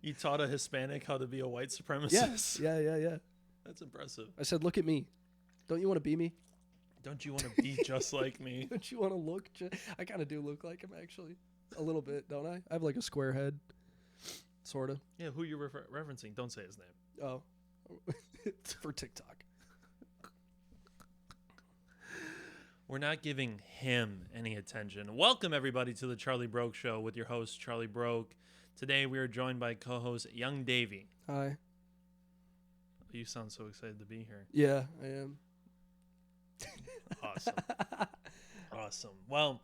You taught a Hispanic how to be a white supremacist? Yeah. That's impressive. I said, look at me. Don't you want to be me? Don't you want to be just like me? Don't you want to look? I kind of do look like him, actually. A little bit, don't I? I have like a square head. Sort of. Yeah, who you're referencing. Don't say his name. Oh. It's for TikTok. We're not giving him any attention. Welcome, everybody, to the Charlie Broke Show with your host, Charlie Broke. Today, we are joined by co-host Yxng Davi. Hi. You sound so excited to be here. Yeah, I am. Awesome. Well,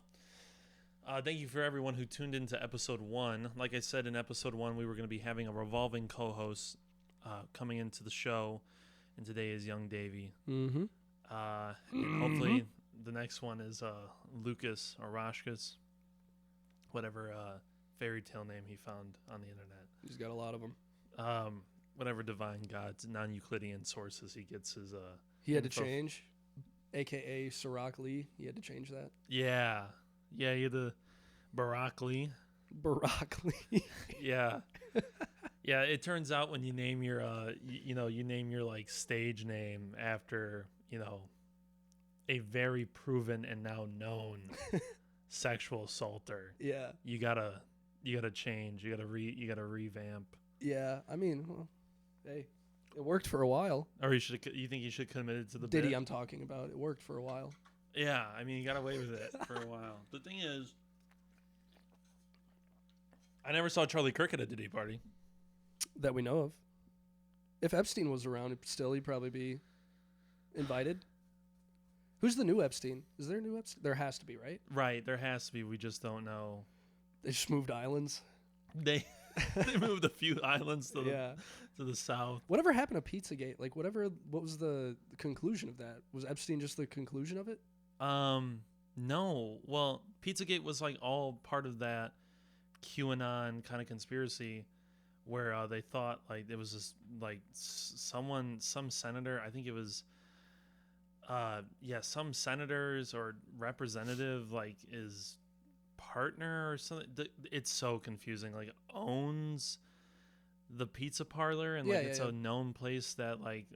thank you for everyone who tuned into episode 1. Like I said, in episode 1, we were going to be having a revolving co-host coming into the show, and today is Yxng Davi. Mm-hmm. And hopefully the next one is Lucas or Rashkus, whatever fairy tale name he found on the internet. He's got a lot of them. Whatever divine gods, non-Euclidean sources he gets his He had to info. change, a.k.a. Sirach Lee. He had to change that. Yeah, he had the broccoli. Broccoli. Yeah. Yeah, it turns out when you name your you name your like stage name after, a very proven and now known sexual assaulter. Yeah. You gotta change. You gotta revamp. Yeah. I mean, well, hey, it worked for a while. Or you think you should commit it to the Diddy bit? I'm talking about. It worked for a while. Yeah, I mean, you got away with it for a while. The thing is, I never saw Charlie Kirk at a Diddy party. That we know of. If Epstein was around still, he'd probably be invited. Who's the new Epstein? Is there a new Epstein? There has to be, right? Right, there has to be. We just don't know. They just moved islands. They moved a few islands to the south. Whatever happened to Pizzagate? Like, what was the conclusion of that? Was Epstein just the conclusion of it? No. Well, Pizzagate was like all part of that QAnon kind of conspiracy where they thought like it was this like some senator, I think it was some senators or representative like is partner or something. It's so confusing. Like owns the pizza parlor and it's a known place that like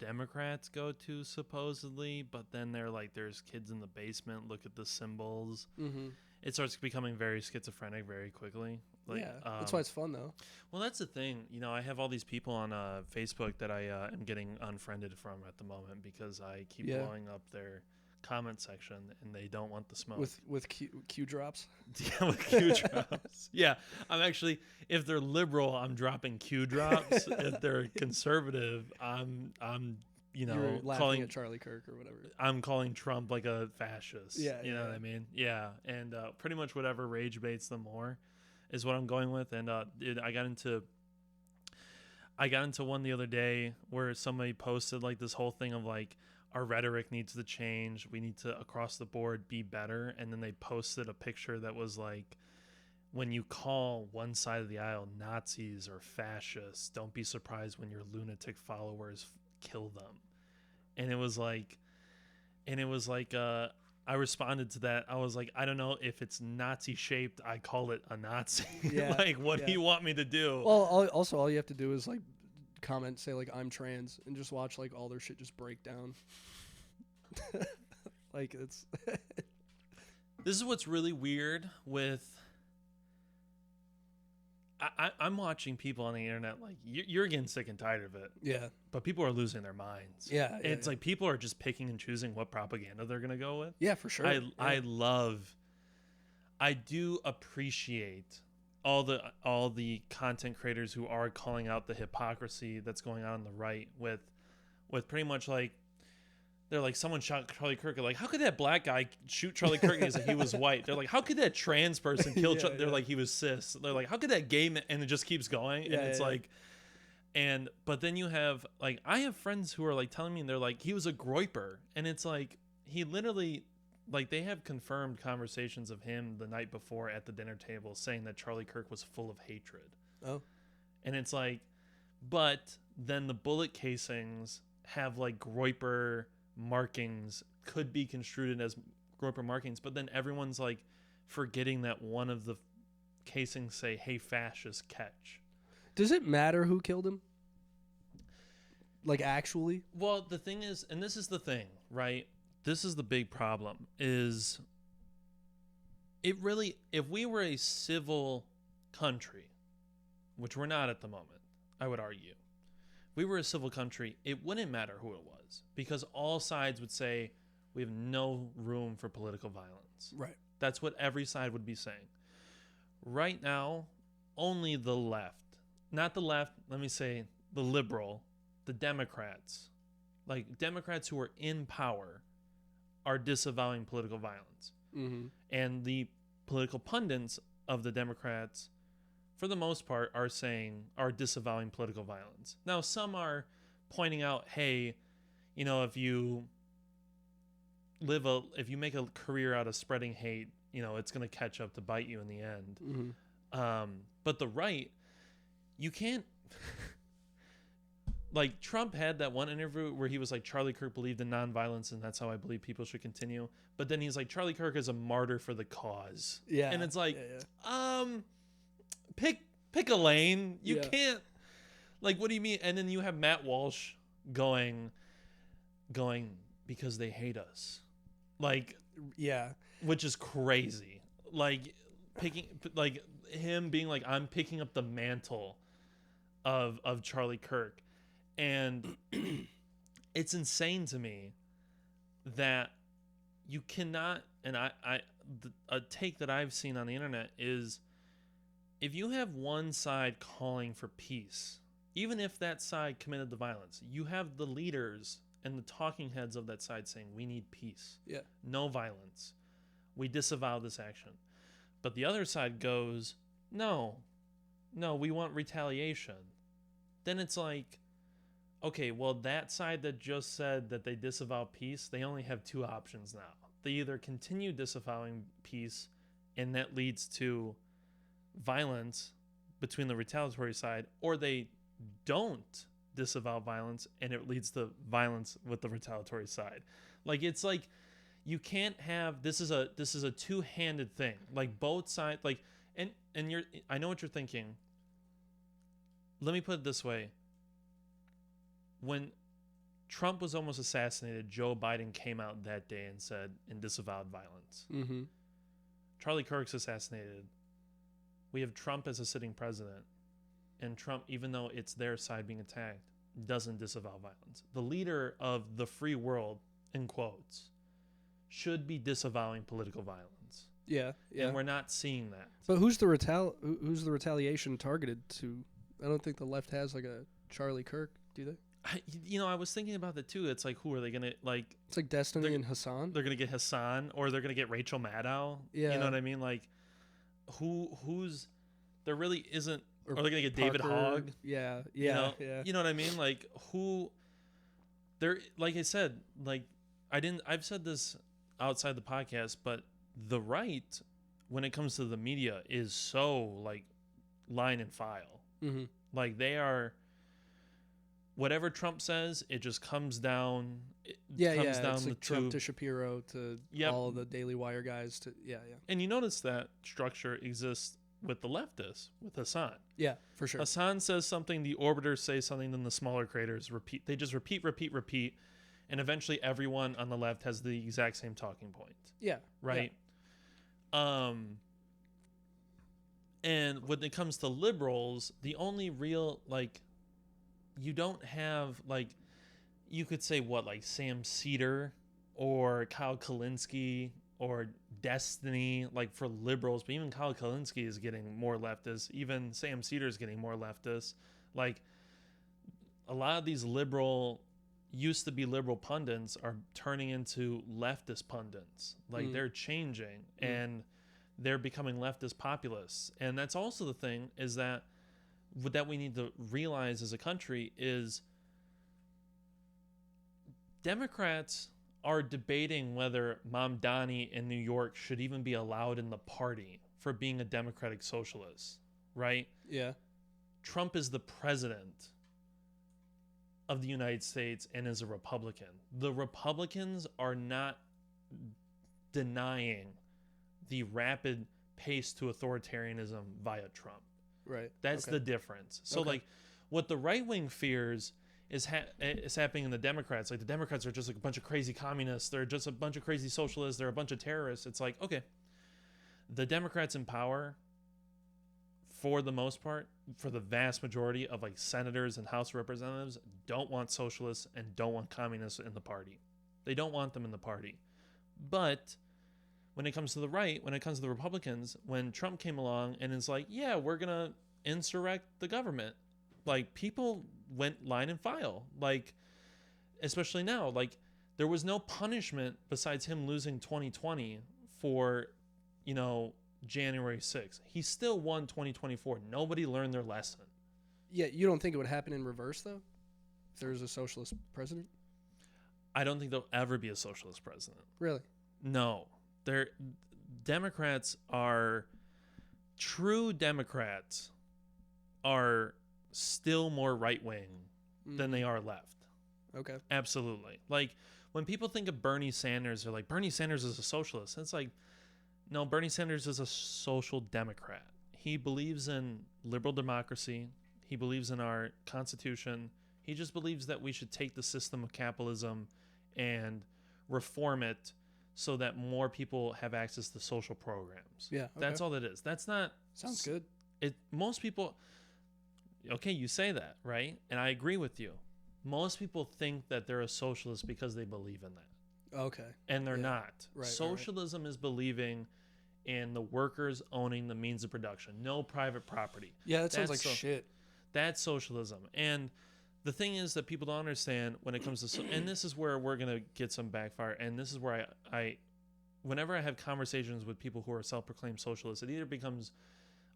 Democrats go to supposedly, but then they're like there's kids in the basement, look at the symbols. Mm-hmm. It starts becoming very schizophrenic very quickly. Like, that's why it's fun though. Well, that's the thing. I have all these people on Facebook that I am getting unfriended from at the moment because I keep blowing up their comment section and they don't want the smoke. With Q drops? Yeah, with Q drops. Yeah, I'm actually, if they're liberal, I'm dropping Q drops. If they're conservative, I'm You're laughing calling at Charlie Kirk or whatever. I'm calling Trump like a fascist. Yeah, you know what I mean? Yeah, and pretty much whatever rage baits them more is what I'm going with. And I got into one the other day where somebody posted like this whole thing of like our rhetoric needs to change. We need to across the board be better. And then they posted a picture that was like, when you call one side of the aisle Nazis or fascists, don't be surprised when your lunatic followers kill them. And it was like I responded to that. I was like, I don't know if it's Nazi shaped, I call it a Nazi. Yeah, like what do you want me to do? Well, also all you have to do is like comment, say like I'm trans, and just watch like all their shit just break down. Like it's This is what's really weird with I'm watching people on the internet like you're getting sick and tired of it. Yeah. But people are losing their minds. Yeah. It's like people are just picking and choosing what propaganda they're going to go with. Yeah, for sure. I do appreciate all the content creators who are calling out the hypocrisy that's going on the right with pretty much like they're like, someone shot Charlie Kirk. They're like, how could that black guy shoot Charlie Kirk as if he was white? They're like, how could that trans person kill They're like, he was cis. They're like, how could that gay man? And it just keeps going. And it's like, but then you have, like, I have friends who are like telling me, and they're like, he was a groyper. And it's like, he literally, like, they have confirmed conversations of him the night before at the dinner table saying that Charlie Kirk was full of hatred. Oh. And it's like, but then the bullet casings have like groyper markings, could be construed as groyper markings, but then everyone's like forgetting that one of the casings say, hey, fascist, catch. Does it matter who killed him? Like, actually? Well, the thing is, and this is the thing, right? This is the big problem, is it really, if we were a civil country, which we're not at the moment, I would argue, if we were a civil country, it wouldn't matter who it was, because all sides would say we have no room for political violence. Right. That's what every side would be saying. Right now, only the left, not the left, let me say the liberal, the Democrats, like Democrats who are in power, are disavowing political violence. Mm-hmm. And the political pundits of the Democrats, for the most part, are disavowing political violence. Now, some are pointing out, hey, you know, if you make a career out of spreading hate, you know, it's going to catch up to bite you in the end. Mm-hmm. But the right, you can't. Like, Trump had that one interview where he was like, Charlie Kirk believed in nonviolence, and that's how I believe people should continue. But then he's like, Charlie Kirk is a martyr for the cause. Yeah. And it's like, pick a lane. You can't. Like, what do you mean? And then you have Matt Walsh going because they hate us. Like, yeah. Which is crazy. Like, him being like, I'm picking up the mantle of Charlie Kirk. And it's insane to me that you cannot, and a take that I've seen on the internet is, if you have one side calling for peace, even if that side committed the violence, you have the leaders and the talking heads of that side saying, we need peace. Yeah. No violence. We disavow this action. But the other side goes, no, we want retaliation. Then it's like, okay, well, that side that just said that they disavow peace, they only have two options now. They either continue disavowing peace, and that leads to violence between the retaliatory side, or they don't disavow violence, and it leads to violence with the retaliatory side. Like, it's like, you can't have, this is a two-handed thing. Like, both sides, like, and I know what you're thinking. Let me put it this way. When Trump was almost assassinated, Joe Biden came out that day and disavowed violence. Mm-hmm. Charlie Kirk's assassinated. We have Trump as a sitting president. And Trump, even though it's their side being attacked, doesn't disavow violence. The leader of the free world, in quotes, should be disavowing political violence. Yeah. And we're not seeing that. But who's the retaliation targeted to? I don't think the left has like a Charlie Kirk, do they? I was thinking about that too. It's like, who are they gonna like? It's like Destiny and Hassan. They're gonna get Hassan, or they're gonna get Rachel Maddow. Yeah, you know what I mean. Like, who's there really isn't, or they're gonna get Parker. David Hogg. Yeah. You know what I mean. Like, who? There, like I said, like I've said this outside the podcast, but the right, when it comes to the media, is so like line and file. Mm-hmm. Like, they are. Whatever Trump says, it just comes down. Down it's the like Trump to Shapiro to all of the Daily Wire guys to And you notice that structure exists with the leftists, with Hassan. Yeah, for sure. Hassan says something, the orbiters say something, then the smaller creators repeat. They just repeat, and eventually everyone on the left has the exact same talking point. Yeah. Right? Yeah. And when it comes to liberals, the only real, like, you don't have, like, you could say what, like Sam Cedar or Kyle Kalinske or Destiny, like, for liberals, but even Kyle Kalinske is getting more leftist. Even Sam Cedar is getting more leftist. Like, a lot of these used to be liberal pundits are turning into leftist pundits. Like, they're changing and they're becoming leftist populists. And that's also the thing, is that what we need to realize as a country is Democrats are debating whether Mamdani in New York should even be allowed in the party for being a democratic socialist, right? Yeah. Trump is the president of the United States and is a Republican. The Republicans are not denying the rapid pace to authoritarianism via Trump. Right. That's Okay. the difference. So Okay. like what the right wing fears is happening in the Democrats. Like the Democrats are just like a bunch of crazy communists. They're just a bunch of crazy socialists. They're a bunch of terrorists. It's like, okay, the Democrats in power, for the most part, for the vast majority of like senators and House representatives, don't want socialists and don't want communists in the party. They don't want them in the party. But when it comes to the right, when it comes to the Republicans, when Trump came along and is like, yeah, we're going to insurrect the government, like people went line and file. Like, especially now, like there was no punishment besides him losing 2020 for, you know, January 6th. He still won 2024. Nobody learned their lesson. Yeah, you don't think it would happen in reverse though? If there's a socialist president? I don't think there'll ever be a socialist president. Really? No. Democrats are true Democrats are still more right wing than they are left. Okay. Absolutely. Like when people think of Bernie Sanders, they're like, Bernie Sanders is a socialist. And it's like, no, Bernie Sanders is a social democrat. He believes in liberal democracy. He believes in our Constitution. He just believes that we should take the system of capitalism and reform it so that more people have access to social programs. Yeah. Okay. That's all it is. That's not... Sounds good. Most people... Okay, you say that, right? And I agree with you. Most people think that they're a socialist because they believe in that. Okay. And they're not. Right, Socialism is believing in the workers owning the means of production. No private property. Yeah, that sounds like shit. That's socialism. And the thing is that people don't understand when it comes to... and this is where we're going to get some backfire. And this is where I... Whenever I have conversations with people who are self-proclaimed socialists, it either becomes,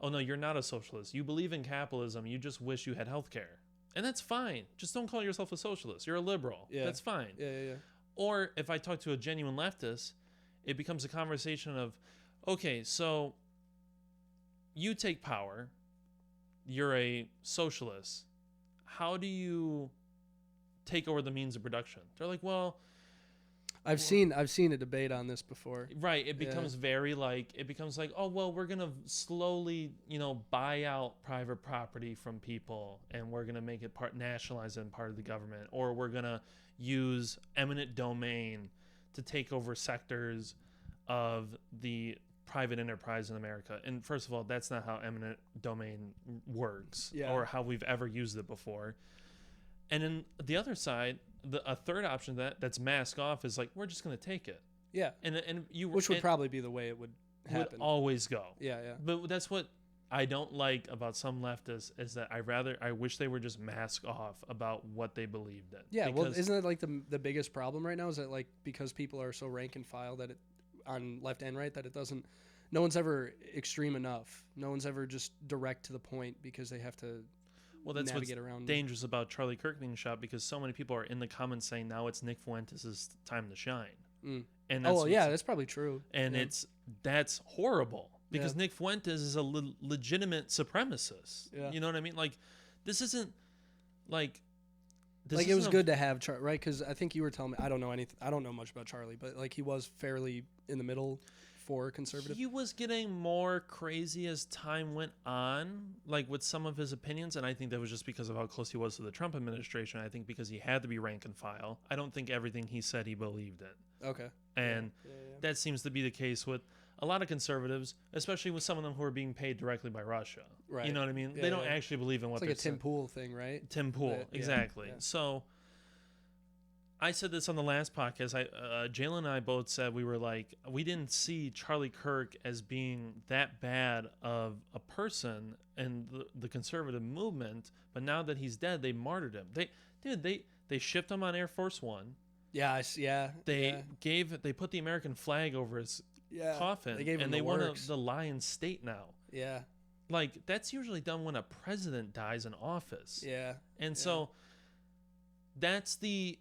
oh, no, you're not a socialist. You believe in capitalism. You just wish you had health care. And that's fine. Just don't call yourself a socialist. You're a liberal. Yeah. That's fine. Yeah. Or if I talk to a genuine leftist, it becomes a conversation of, okay, so you take power, you're a socialist. How do you take over the means of production? They're like, well, I've seen a debate on this before. right. It becomes like, oh, well, we're going to slowly, buy out private property from people and we're going to make it nationalize it and part of the government, or we're going to use eminent domain to take over sectors of the private enterprise in America. And first of all, that's not how eminent domain works or how we've ever used it before. And then the other side, a third option that's mask off is like, we're just going to take it. Yeah. Which would probably be the way it would happen. Would always go. Yeah. But that's what I don't like about some leftists is that I wish they were just mask off about what they believed in. Yeah, well, isn't that like the biggest problem right now? Is that like because people are so rank and file that on left and right that no one's ever extreme enough. No one's ever just direct to the point because they have to that's navigate what's around. Dangerous about Charlie Kirk being shot, because so many people are in the comments saying now it's Nick Fuentes' time to shine. And that's probably true. And that's horrible. Because Nick Fuentes is a legitimate supremacist. Yeah. You know what I mean? Like, this isn't like... it was good to have Charlie, right? Because I think you were telling me, I don't know much about Charlie, but like he was fairly in the middle for conservative. He was getting more crazy as time went on, like with some of his opinions, and I think that was just because of how close he was to the Trump administration. I think because he had to be rank and file. I don't think everything he said he believed in. Okay. And that seems to be the case with a lot of conservatives, especially with some of them who are being paid directly by Russia. Right. You know what I mean? Yeah, they don't actually believe in what they're saying. It's like a Tim Pool thing, right? Tim Pool, exactly. Yeah. So I said this on the last podcast. Jalen and I both said we didn't see Charlie Kirk as being that bad of a person in the conservative movement, but now that he's dead, they martyred him. They shipped him on Air Force One. They put the American flag over his coffin, they won the Lions State now. Yeah. Like, that's usually done when a president dies in office. Yeah. And so that's the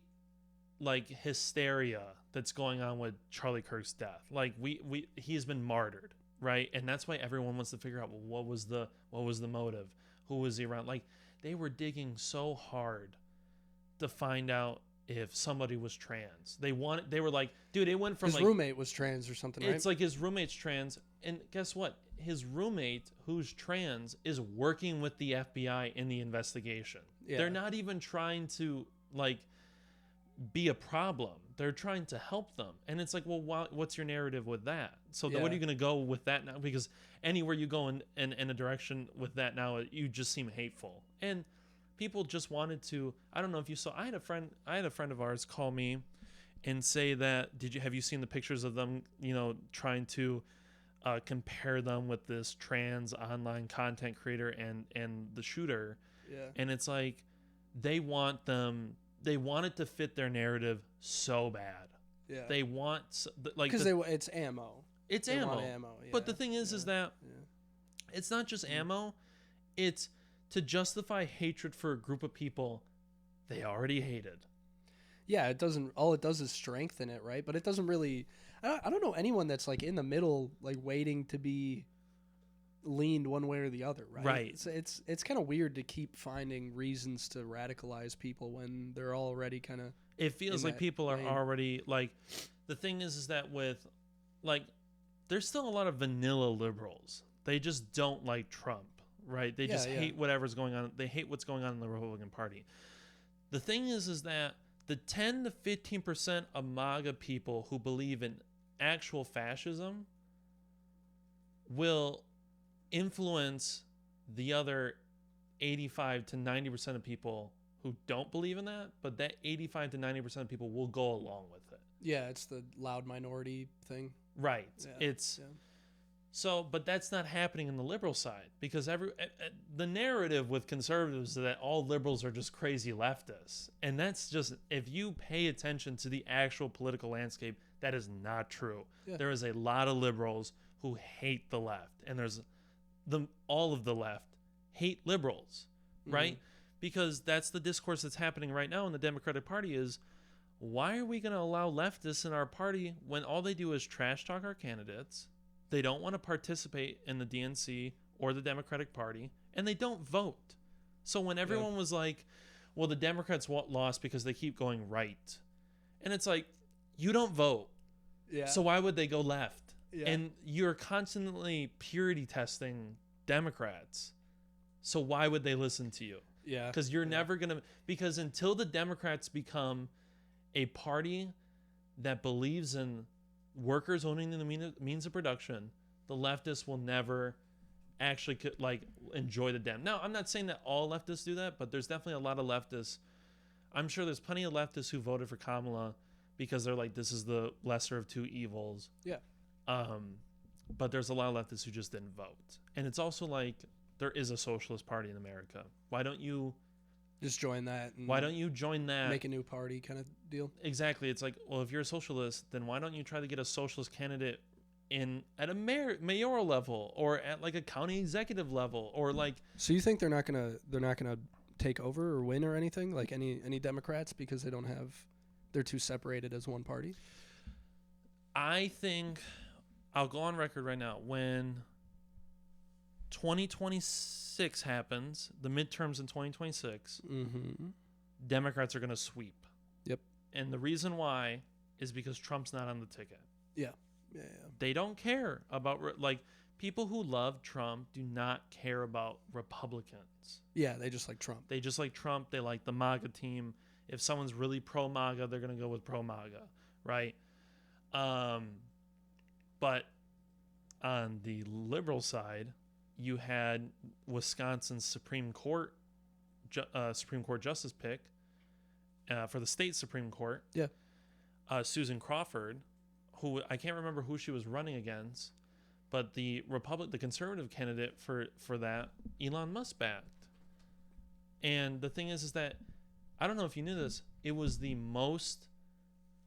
hysteria that's going on with Charlie Kirk's death. Like he has been martyred, right? And that's why everyone wants to figure out, well, what was the motive? Who was he around? Like, they were digging so hard to find out if somebody was trans. They were like, dude, it went from his roommate was trans or something, right? It's like his roommate's trans, and guess what? his roommate, who's trans, is working with the FBI in the investigation. Yeah. They're not even trying to like be a problem. They're trying to help them. And it's like, well, what's your narrative with that? So what are you going to go with that now? Because anywhere you go in a direction with that now, you just seem hateful. And people just wanted to, I don't know if you saw, I had a friend of ours call me and say that, have you seen the pictures of them, trying to compare them with this trans online content creator and the shooter. Yeah. And it's like, they want it to fit their narrative so bad. Yeah. They want like, because it's ammo. It's they ammo. Want ammo. Yeah. But the thing is that it's not just ammo. It's to justify hatred for a group of people they already hated. Yeah, it doesn't. All it does is strengthen it, right? But it doesn't really. I don't know anyone that's like in the middle, like waiting to be leaned one way or the other, right? Right. It's kind of weird to keep finding reasons to radicalize people when they're already kind of. It feels like people are already like. The thing is that with, like, there's still a lot of vanilla liberals. They just don't like Trump, right? They just hate whatever's going on. They hate what's going on in the Republican Party. The thing is that the 10 to 15% of MAGA people who believe in actual fascism will influence the other 85 to 90% of people who don't believe in that, but that 85 to 90% of people will go along with it. Yeah, it's the loud minority thing. Right. Yeah. So, but that's not happening in the liberal side, because the narrative with conservatives is that all liberals are just crazy leftists. And that's just, if you pay attention to the actual political landscape, that is not true. Yeah. There is a lot of liberals who hate the left, and all of the left hate liberals, right? Because that's the discourse that's happening right now in the Democratic Party is, why are we going to allow leftists in our party when all they do is trash talk our candidates? They don't want to participate in the DNC or the Democratic Party, and they don't vote. So when everyone was like, well, the Democrats lost because they keep going right. And it's like, you don't vote. Yeah. So why would they go left? Yeah. And you're constantly purity testing Democrats. So why would they listen to you? Yeah. Because you're never going to, because until the Democrats become a party that believes in workers owning the means of production, the leftists will never actually enjoy the Dem. Now, I'm not saying that all leftists do that, but there's definitely a lot of leftists. I'm sure there's plenty of leftists who voted for Kamala because they're like, this is the lesser of two evils. Yeah. But there's a lot of leftists who just didn't vote. And it's also like, there is a socialist party in America. Why don't you just join that? Why don't you join that? Make a new party kind of deal. Exactly. It's like, well, if you're a socialist, then why don't you try to get a socialist candidate at a mayoral level, or at like a county executive level, or like. So you think they're not gonna take over or win or anything, like any Democrats, because they're too separated as one party? I think I'll go on record right now. When 2026 happens, the midterms in 2026, Democrats are going to sweep. Yep. And the reason why is because Trump's not on the ticket. Yeah. Yeah. They don't care about, people who love Trump do not care about Republicans. Yeah, they just like Trump. They just like Trump. They like the MAGA team. If someone's really pro-MAGA, they're going to go with pro-MAGA, right? But on the liberal side, you had Wisconsin's Supreme Court justice pick for the state Supreme Court. Yeah. Susan Crawford, who I can't remember who she was running against, but the conservative candidate for that, Elon Musk backed. And the thing is that, I don't know if you knew this, it was the most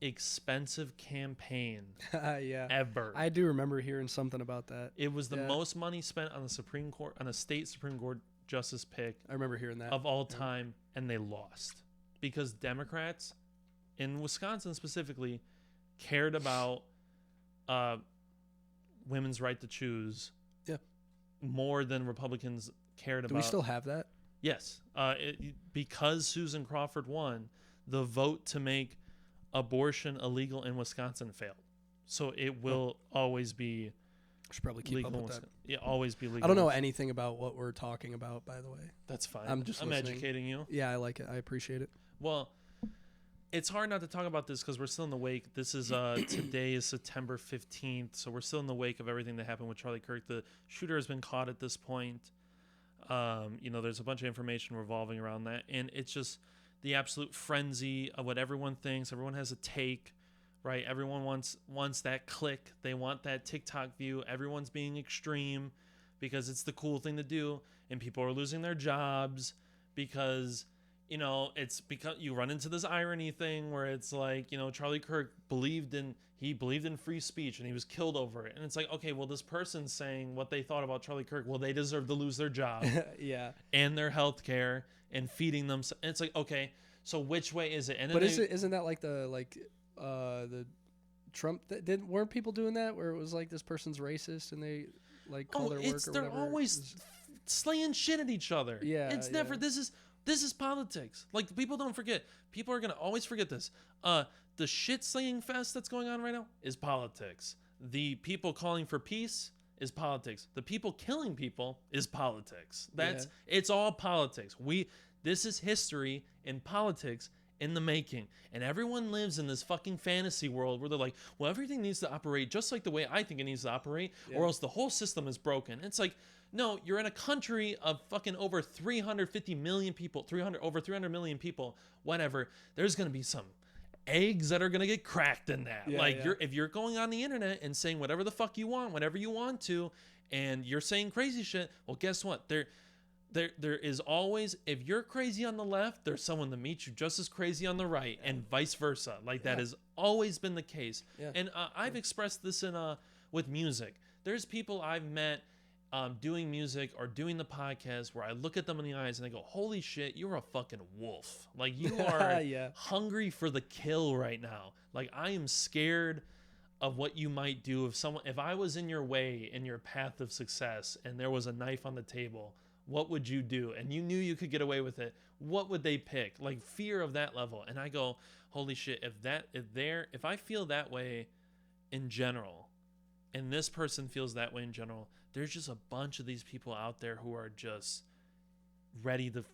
expensive campaign ever. I do remember hearing something about that. It was the most money spent on the Supreme Court, on a state Supreme Court justice pick. I remember hearing that. Of all time, and they lost because Democrats in Wisconsin specifically cared about women's right to choose more than Republicans cared about. Do we still have that? Yes. Because Susan Crawford won, the vote to make abortion illegal in Wisconsin failed. So it will always be Should probably keep up with that. Yeah, always be legal. I don't know anything about what we're talking about, by the way. That's fine. I'm educating you. Yeah, I like it. I appreciate it. Well, it's hard not to talk about this because we're still in the wake. This is today is September 15th, so we're still in the wake of everything that happened with Charlie Kirk. The shooter has been caught at this point. There's a bunch of information revolving around that, and it's just the absolute frenzy of what everyone thinks. Everyone has a take. Right, everyone wants that click. They want that TikTok view. Everyone's being extreme because it's the cool thing to do, and people are losing their jobs because it's because you run into this irony thing where it's like Charlie Kirk believed in free speech and he was killed over it, and it's like, okay, well, this person's saying what they thought about Charlie Kirk. Well, they deserve to lose their job, yeah, and their health care and feeding them. And it's like, okay, so which way is it? And but isn't that like the Trump weren't people doing that where it was like this person's racist and they like call their work or they're whatever? always slaying shit at each other. Yeah, it's never. This is politics. Like, people don't forget. People are gonna always forget this. The shit slaying fest that's going on right now is politics. The people calling for peace is politics. The people killing people is politics. It's all politics. This is history in politics in the making, and everyone lives in this fucking fantasy world where they're like, well, everything needs to operate just like the way I think it needs to operate, or else the whole system is broken. It's like, no, you're in a country of fucking over 350 million people, over 300 million people, whatever. There's gonna be some eggs that are gonna get cracked in that. If you're going on the internet and saying whatever the fuck you want, whenever you want to, and you're saying crazy shit, well, guess what? There is always, if you're crazy on the left, there's someone to meet you just as crazy on the right, and vice versa. That has always been the case. Yeah. And I've expressed this with music. There's people I've met doing music or doing the podcast where I look at them in the eyes and I go, holy shit, you're a fucking wolf. Like, you are hungry for the kill right now. Like, I am scared of what you might do if I was in your way, in your path of success, and there was a knife on the table. What would you do? And you knew you could get away with it. What would they pick? Like, fear of that level. And I go, holy shit, if I feel that way in general, and this person feels that way in general, there's just a bunch of these people out there who are just ready to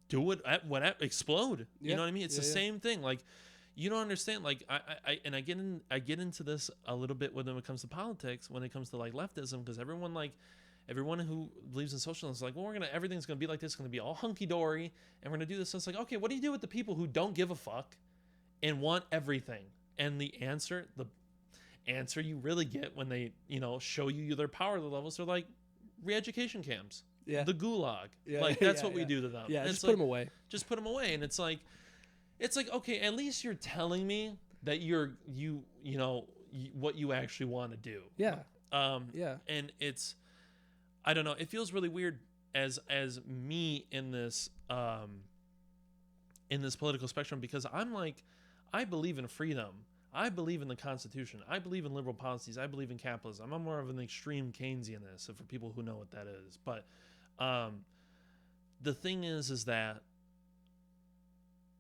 do it explode. Yeah. You know what I mean? It's the same thing. Like, you don't understand. Like, I get into this a little bit when it comes to politics, when it comes to like leftism, because everyone who believes in socialism is like, well, everything's gonna be like this, it's gonna be all hunky dory, and we're gonna do this. So it's like, okay, what do you do with the people who don't give a fuck and want everything? And the answer you really get when they show you their power levels, they're like, re-education camps, the gulag, that's what we do to them. Yeah, just put them away. Just put them away, and it's like, okay, at least you're telling me that what you actually want to do. Yeah. And it's, I don't know. It feels really weird as me in this political spectrum, because I'm like, I believe in freedom. I believe in the Constitution. I believe in liberal policies. I believe in capitalism. I'm more of an extreme Keynesianist, for people who know what that is. But the thing is that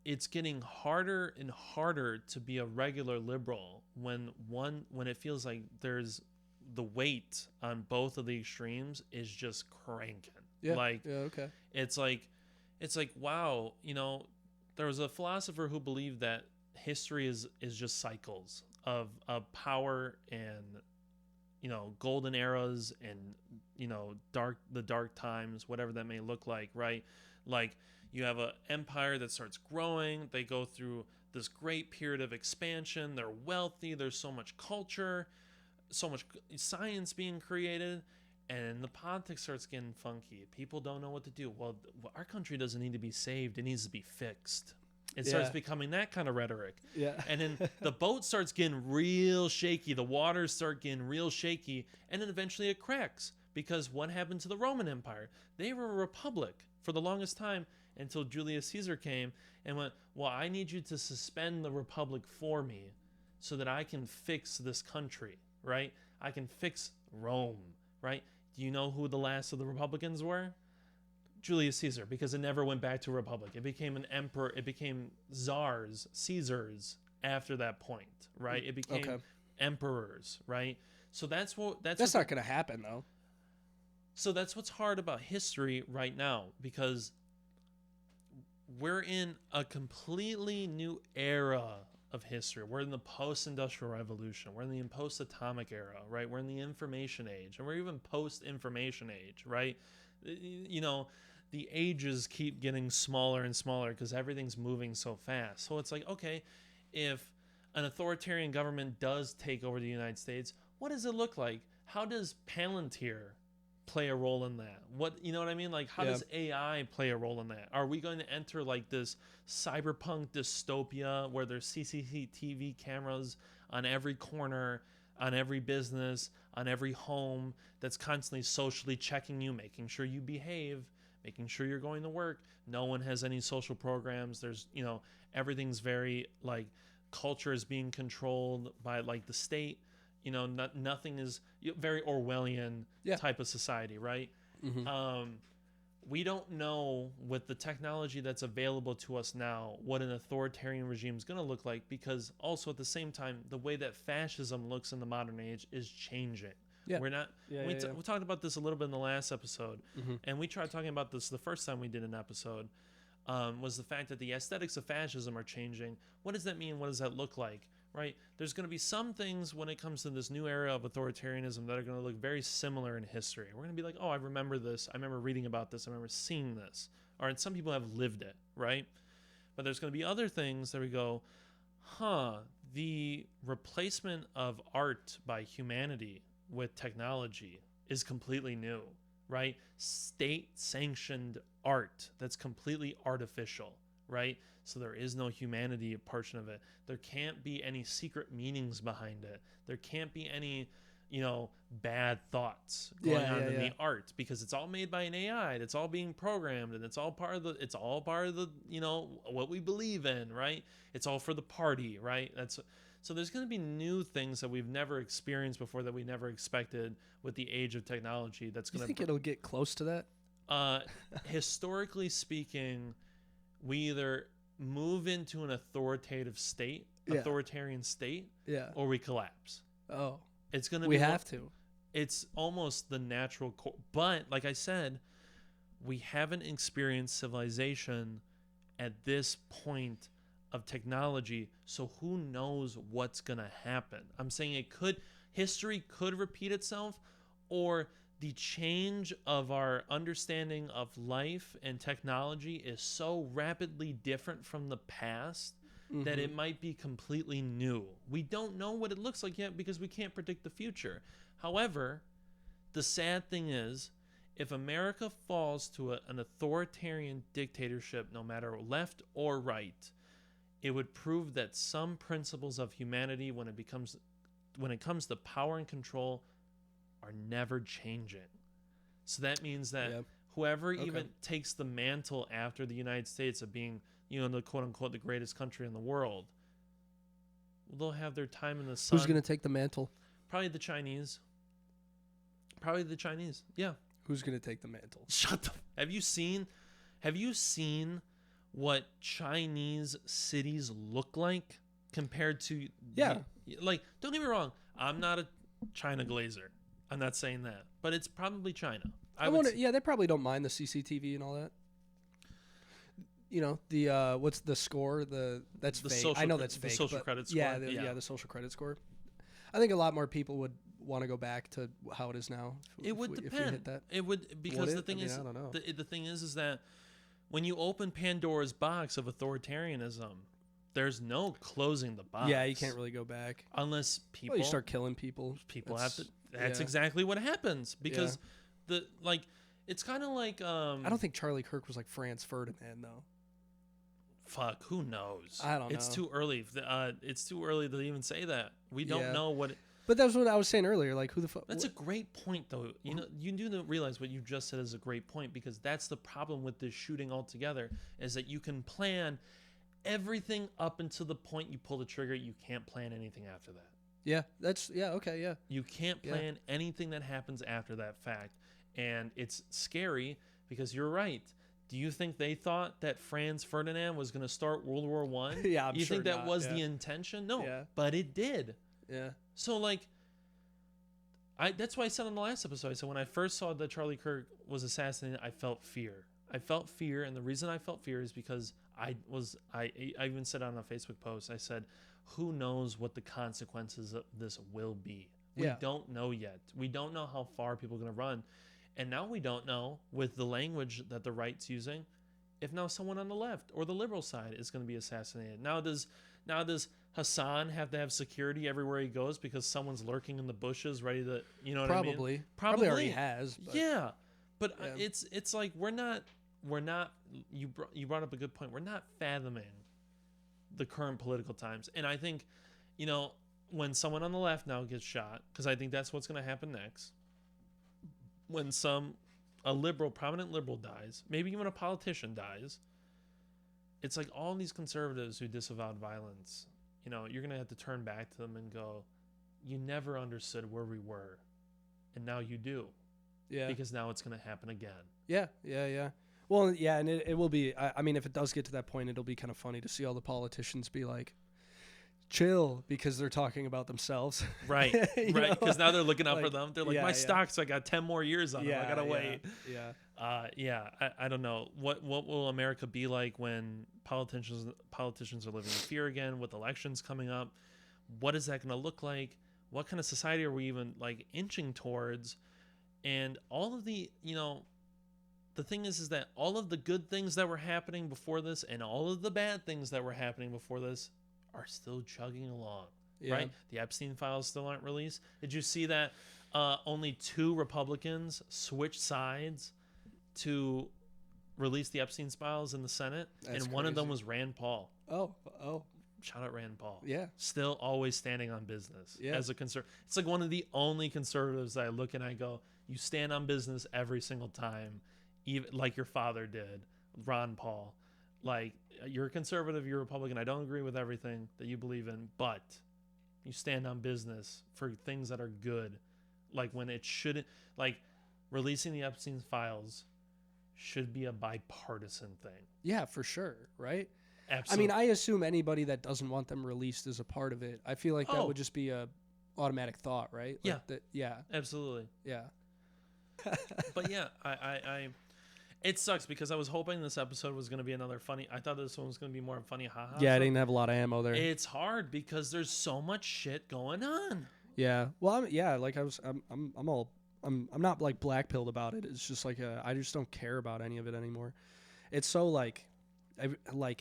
it's getting harder and harder to be a regular liberal when it feels like there's the weight on both of the extremes is just cranking. Okay. It's like, wow, there was a philosopher who believed that history is just cycles of power and golden eras and the dark times, whatever that may look like, right? Like, you have an empire that starts growing, they go through this great period of expansion, they're wealthy, there's so much culture, so much science being created, and the politics starts getting funky. People don't know what to do. Well, our country doesn't need to be saved, it needs to be fixed. It starts becoming that kind of rhetoric. Yeah. And then the boat starts getting real shaky. The waters start getting real shaky. And then eventually it cracks. Because what happened to the Roman Empire? They were a republic for the longest time until Julius Caesar came and went, well, I need you to suspend the republic for me so that I can fix this country, right? I can fix Rome, right? Do you know who the last of the republicans were? Julius Caesar, because it never went back to a republic. It became an emperor. It became czars, Caesars after that point, right? It became emperors, right? So that's not going to happen though. So that's what's hard about history right now, because we're in a completely new era of history. We're in the post-industrial revolution. We're in the post-atomic era, right? We're in the information age, and we're even post-information age, right? You know, the ages keep getting smaller and smaller because everything's moving so fast. So it's like, okay, if an authoritarian government does take over the United States, what does it look like? How does Palantir play a role in that? What, you know what I mean? Like, how does AI play a role in that? Are we going to enter like this cyberpunk dystopia where there's CCTV cameras on every corner, on every business, on every home, that's constantly socially checking you, making sure you behave, making sure you're going to work? No one has any social programs. There's, you know, everything's very like, culture is being controlled by like the state. You know, nothing is very Orwellian type of society, right? Mm-hmm. We don't know with the technology that's available to us now what an authoritarian regime is going to look like, because also at the same time, the way that fascism looks in the modern age is changing. Yeah. We're not. We talked about this a little bit in the last episode, and we tried talking about this the first time we did an episode. Was the fact that the aesthetics of fascism are changing. What does that mean? What does that look like? Right? There's going to be some things when it comes to this new era of authoritarianism that are going to look very similar in history. We're going to be like, oh, I remember this. I remember reading about this. I remember seeing this. Or and some people have lived it, right? But there's going to be other things that we go, the replacement of art by humanity with technology is completely new, right? State-sanctioned art that's completely artificial, right? So there is no humanity portion of it. There can't be any secret meanings behind it. There can't be any, you know, bad thoughts going on in the art, because it's all made by an AI. It's all being programmed, and it's all part of the, you know, what we believe in, right? It's all for the party, right? So there's going to be new things that we've never experienced before, that we never expected with the age of technology. That's going to. You think it'll get close to that? Historically speaking, we either move into an authoritarian state, or we collapse. Oh, it's going to. We have to. It's almost the natural but like I said, we haven't experienced civilization at this point of technology, so who knows what's going to happen. I'm saying history could repeat itself, or the change of our understanding of life and technology is so rapidly different from the past that it might be completely new. We don't know what it looks like yet, because we can't predict the future. However, the sad thing is, if America falls to an authoritarian dictatorship, no matter left or right, it would prove that some principles of humanity, when it comes to power and control, are never changing. So that means that whoever even takes the mantle after the United States of being, you know, the quote unquote the greatest country in the world, they'll have their time in the sun. Who's going to take the mantle? Probably the Chinese. Yeah. Who's going to take the mantle? Shut the. Have you seen what Chinese cities look like compared to? Like, don't get me wrong. I'm not a China glazer. I'm not saying that, but it's probably China. They probably don't mind the CCTV and all that. You know, the what's the score? That's fake. I know that's fake. The social credit score. The social credit score. I think a lot more people would want to go back to how it is now. It would depend. If we hit that. It would, because the thing is, I don't know. The thing is that when you open Pandora's box of authoritarianism, there's no closing the box. Yeah, you can't really go back unless people. Well, you start killing people. People have to. That's exactly what happens, because it's kind of like. I don't think Charlie Kirk was like Franz Ferdinand though. Fuck, who knows? I don't know. It's too early. It's too early to even say that. We don't know what. But that's what I was saying earlier. Like, who the fuck? That's a great point, though. You know, you do realize what you just said is a great point, because that's the problem with this shooting altogether, is that you can plan everything up until the point you pull the trigger. You can't plan anything after that. Yeah, okay. You can't plan anything that happens after that fact, and it's scary, because you're right. Do you think they thought that Franz Ferdinand was going to start World War I? Yeah, I'm You sure think that not. was the intention? No, but it did. Yeah. So, like, That's why I said on the last episode, I said when I first saw that Charlie Kirk was assassinated, I felt fear. And the reason I felt fear is because I even said on a Facebook post, I said, who knows what the consequences of this will be? We don't know yet. We don't know how far people are going to run. And now we don't know, with the language that the right's using, if now someone on the left or the liberal side is going to be assassinated. Now does Hassan have to have security everywhere he goes because someone's lurking in the bushes ready to, you know what I mean? Probably already has. But yeah. But it's like we're not you brought up a good point. We're not fathoming the current political times. And I think, when someone on the left now gets shot, because I think that's what's going to happen next, when a prominent liberal dies, maybe even a politician dies, it's like all these conservatives who disavowed violence, you're going to have to turn back to them and go, you never understood where we were, and now you do. Yeah. Because now it's going to happen again. Yeah. Well, yeah, and it will be, I mean, if it does get to that point, it'll be kind of funny to see all the politicians be like, chill, because they're talking about themselves. Right, because now they're looking out for them. They're like, my stocks, I got 10 more years on them. I got to wait. I don't know. What will America be like when politicians are living in fear again with elections coming up? What is that going to look like? What kind of society are we even like inching towards? And all of the, the thing is that all of the good things that were happening before this and all of the bad things that were happening before this are still chugging along, right? The Epstein files still aren't released. Did you see that only 2 Republicans switched sides to release the Epstein files in the Senate? That's and one crazy. Of them was Rand Paul. Oh. Shout out Rand Paul. Yeah. Still always standing on business as a conservative. It's like one of the only conservatives that I look and I go, you stand on business every single time, even like your father did, Ron Paul. Like, you're a conservative, you're a Republican. I don't agree with everything that you believe in, but you stand on business for things that are good. Like when it shouldn't, like releasing the Epstein files should be a bipartisan thing. Yeah, for sure. Right. Absolutely. I mean, I assume anybody that doesn't want them released is a part of it. I feel like that would just be a automatic thought, right? Like Absolutely. Yeah. But yeah, I it sucks because I was hoping this episode was going to be another funny. I thought this one was going to be more funny. Haha. Yeah, I didn't have a lot of ammo there. It's hard because there's so much shit going on. Yeah. Well, I'm not like black-pilled about it. It's just like I just don't care about any of it anymore. It's so like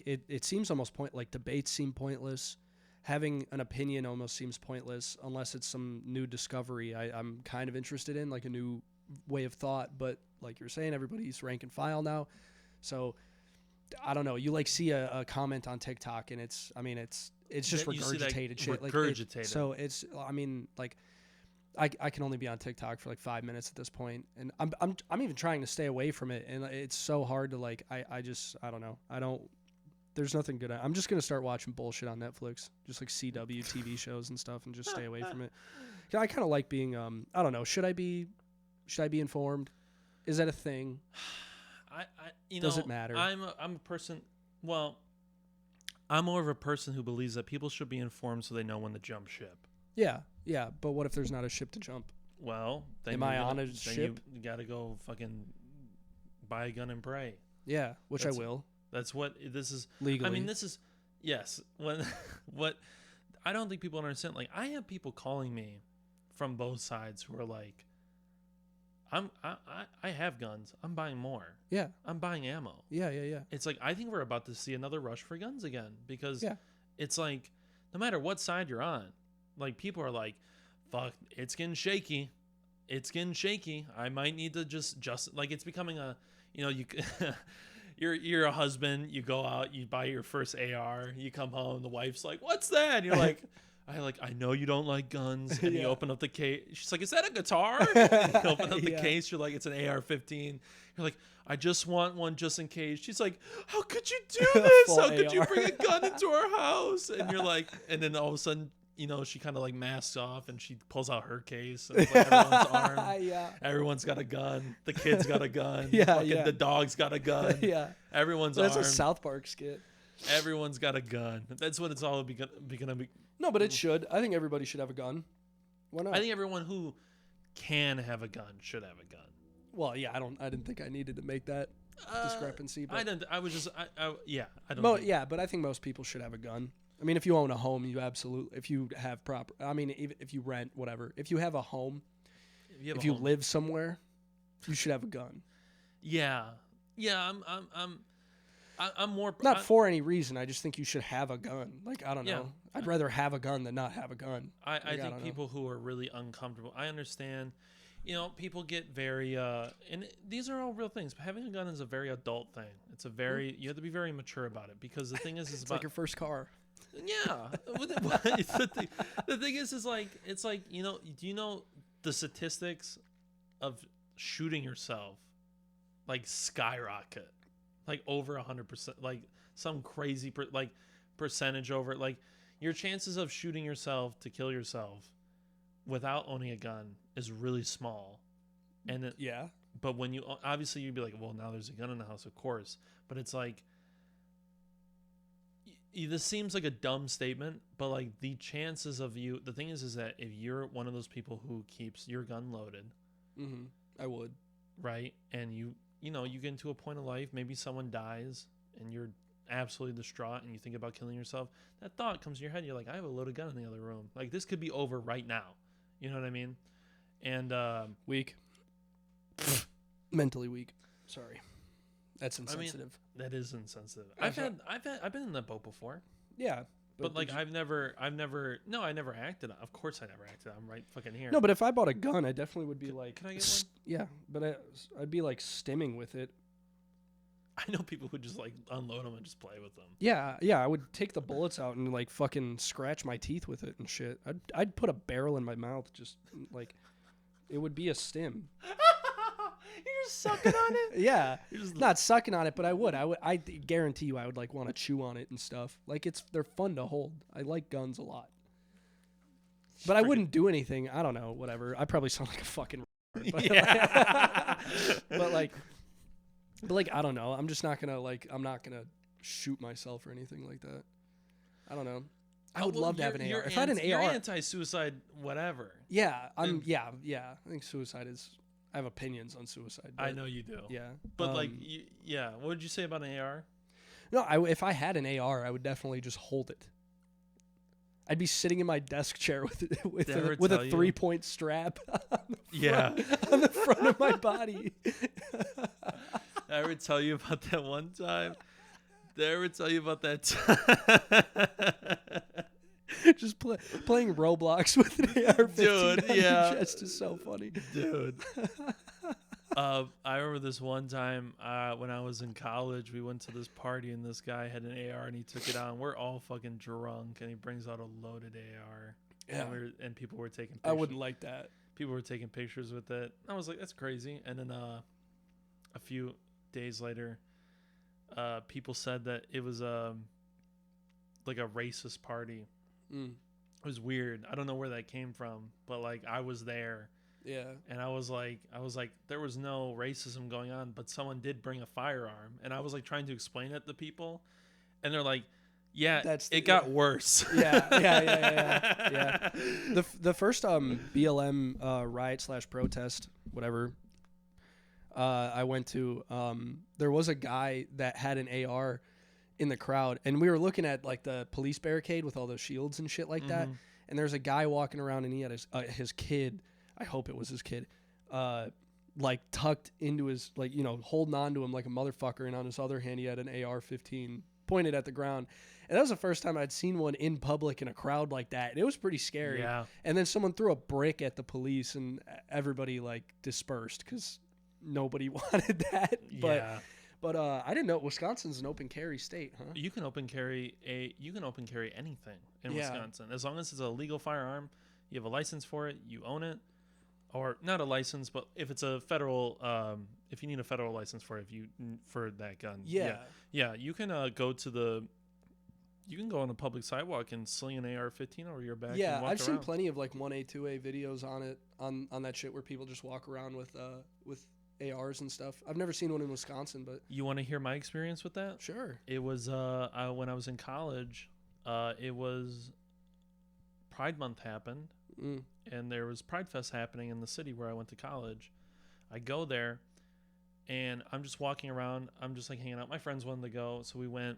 it seems almost like debates seem pointless. Having an opinion almost seems pointless unless it's some new discovery I'm kind of interested in, like a new way of thought. But like you're saying, everybody's rank and file now, so I don't know. You like see a comment on TikTok and it's just regurgitated shit. Regurgitated. So it's I can only be on TikTok for like 5 minutes at this point, and I'm even trying to stay away from it, and it's so hard to like. I don't know. There's nothing good. I'm just gonna start watching bullshit on Netflix, just like CW TV shows and stuff, and just stay away from it. I kind of like being. I don't know. Should I be informed? Is that a thing? Does it matter? I'm a person. Well, I'm more of a person who believes that people should be informed so they know when to jump ship. Yeah. But what if there's not a ship to jump? Well, then am I on a ship? You got to go fucking buy a gun and pray. Yeah, which I will. That's what this is. Legally. I mean, this is yes. What I don't think people understand. Like, I have people calling me from both sides who are like, I have guns. I'm buying more. Yeah. I'm buying ammo. Yeah. It's like I think we're about to see another rush for guns again because it's like no matter what side you're on, like people are like, fuck, it's getting shaky. I might need to just like it's becoming a, you you're a husband, you go out, you buy your first AR, you come home, the wife's like, what's that? And you're like, I know you don't like guns, and you open up the case. She's like, is that a guitar? You open up the case. You're like, it's an AR-15. You're like, I just want one just in case. She's like, how could you do this? How could you bring a gun into our house? And you're like, and then all of a sudden, she kind of like masks off and she pulls out her case. And it's like everyone's armed. Everyone's got a gun. The kid's got a gun. The dog's got a gun. Everyone's armed. That's a South Park skit. Everyone's got a gun. That's what it's all gonna be. No, but it should. I think everybody should have a gun. Why not? I think everyone who can have a gun should have a gun. Well, yeah, I didn't think I needed to make that discrepancy. But I didn't. I was just. Yeah. I don't. yeah, but I think most people should have a gun. I mean, if you own a home, you absolutely. If you have proper. I mean, if you rent, whatever. If you have a home, if you live somewhere, you should have a gun. Yeah. Yeah. I'm more not for any reason. I just think you should have a gun. Like, I don't know. I'd rather have a gun than not have a gun. I think people who are really uncomfortable. I understand. You know, people get very and these are all real things. But having a gun is a very adult thing. It's a very you have to be very mature about it because the thing is it's about like your first car. Yeah. The thing is like it's like, you know, do you know the statistics of shooting yourself like skyrocket? Like over 100%, like some crazy percentage over. Like your chances of shooting yourself to kill yourself without owning a gun is really small. And but when you obviously you'd be like, well, now there's a gun in the house, of course. But it's like this seems like a dumb statement, but like the chances of you. The thing is that if you're one of those people who keeps your gun loaded, I would, right, and you know, you get into a point of life, maybe someone dies and you're absolutely distraught and you think about killing yourself. That thought comes to your head. You're like, I have a loaded gun in the other room. Like, this could be over right now. You know what I mean? And weak. Mentally weak. Sorry. That's insensitive. I mean, that is insensitive. I've been in that boat before. Yeah. But like I never acted. Of course I never acted. I'm right fucking here. No, but if I bought a gun, I definitely would be like. Can I get one? Yeah, but I'd be like stimming with it. I know people who just like unload them and just play with them. Yeah, I would take the bullets out and like fucking scratch my teeth with it and shit. I'd put a barrel in my mouth, just like it would be a stim. You're sucking on it? Yeah. Not sucking on it, but I would. I guarantee you I would like want to chew on it and stuff. Like they're fun to hold. I like guns a lot. But I wouldn't do anything. I don't know, whatever. I probably sound like a fucking but, yeah. but like I don't know. I'm just not going to I'm not going to shoot myself or anything like that. I don't know. I would love to have an AR. If I had an AR, you're anti-suicide whatever. Yeah, yeah. I think suicide is I have opinions on suicide. I know you do. Yeah. But what would you say about an AR? No, if I had an AR, I would definitely just hold it. I'd be sitting in my desk chair with a 3-point strap on the front of my body. Did I ever tell you about that one time? Did I ever tell you about that time? Just playing Roblox with an AR-15 Dude, on yeah. your chest is so funny. Dude. I remember this one time when I was in college, we went to this party and this guy had an AR and he took it out and we're all fucking drunk and he brings out a loaded AR. Yeah. And people were taking pictures. I wouldn't like that. People were taking pictures with it. I was like, that's crazy. And then a few days later, people said that it was like a racist party. It was weird. I don't know where that came from, but like I was there. Yeah. And I was like, there was no racism going on, but someone did bring a firearm, and I was like trying to explain it to people, and they're like, yeah, it got worse. Yeah. The first BLM riot / protest, whatever, I went to, there was a guy that had an AR in the crowd, and we were looking at like the police barricade with all those shields and shit like that, and there's a guy walking around and he had his kid, I hope it was his kid, like tucked into his, like, you know, holding on to him like a motherfucker, and on his other hand he had an AR-15 pointed at the ground. And that was the first time I'd seen one in public in a crowd like that, and it was pretty scary. Yeah. And then someone threw a brick at the police and everybody like dispersed because nobody wanted that. But I didn't know Wisconsin's an open carry state, huh? You can open carry anything in Wisconsin as long as it's a legal firearm. You have a license for it. You own it, or not a license, but if it's a federal, if you need a federal license for that gun, you can go on a public sidewalk and sling an AR-15 over your back. Yeah, and walk I've seen around. plenty of like 1A, 2A videos on it on that shit where people just walk around with ARs and stuff. I've never seen one in Wisconsin, but you want to hear my experience with that? Sure. It was when I was in college. It was Pride Month happened, and there was Pride Fest happening in the city where I went to college. I go there, and I'm just walking around. I'm just like hanging out. My friends wanted to go, so we went.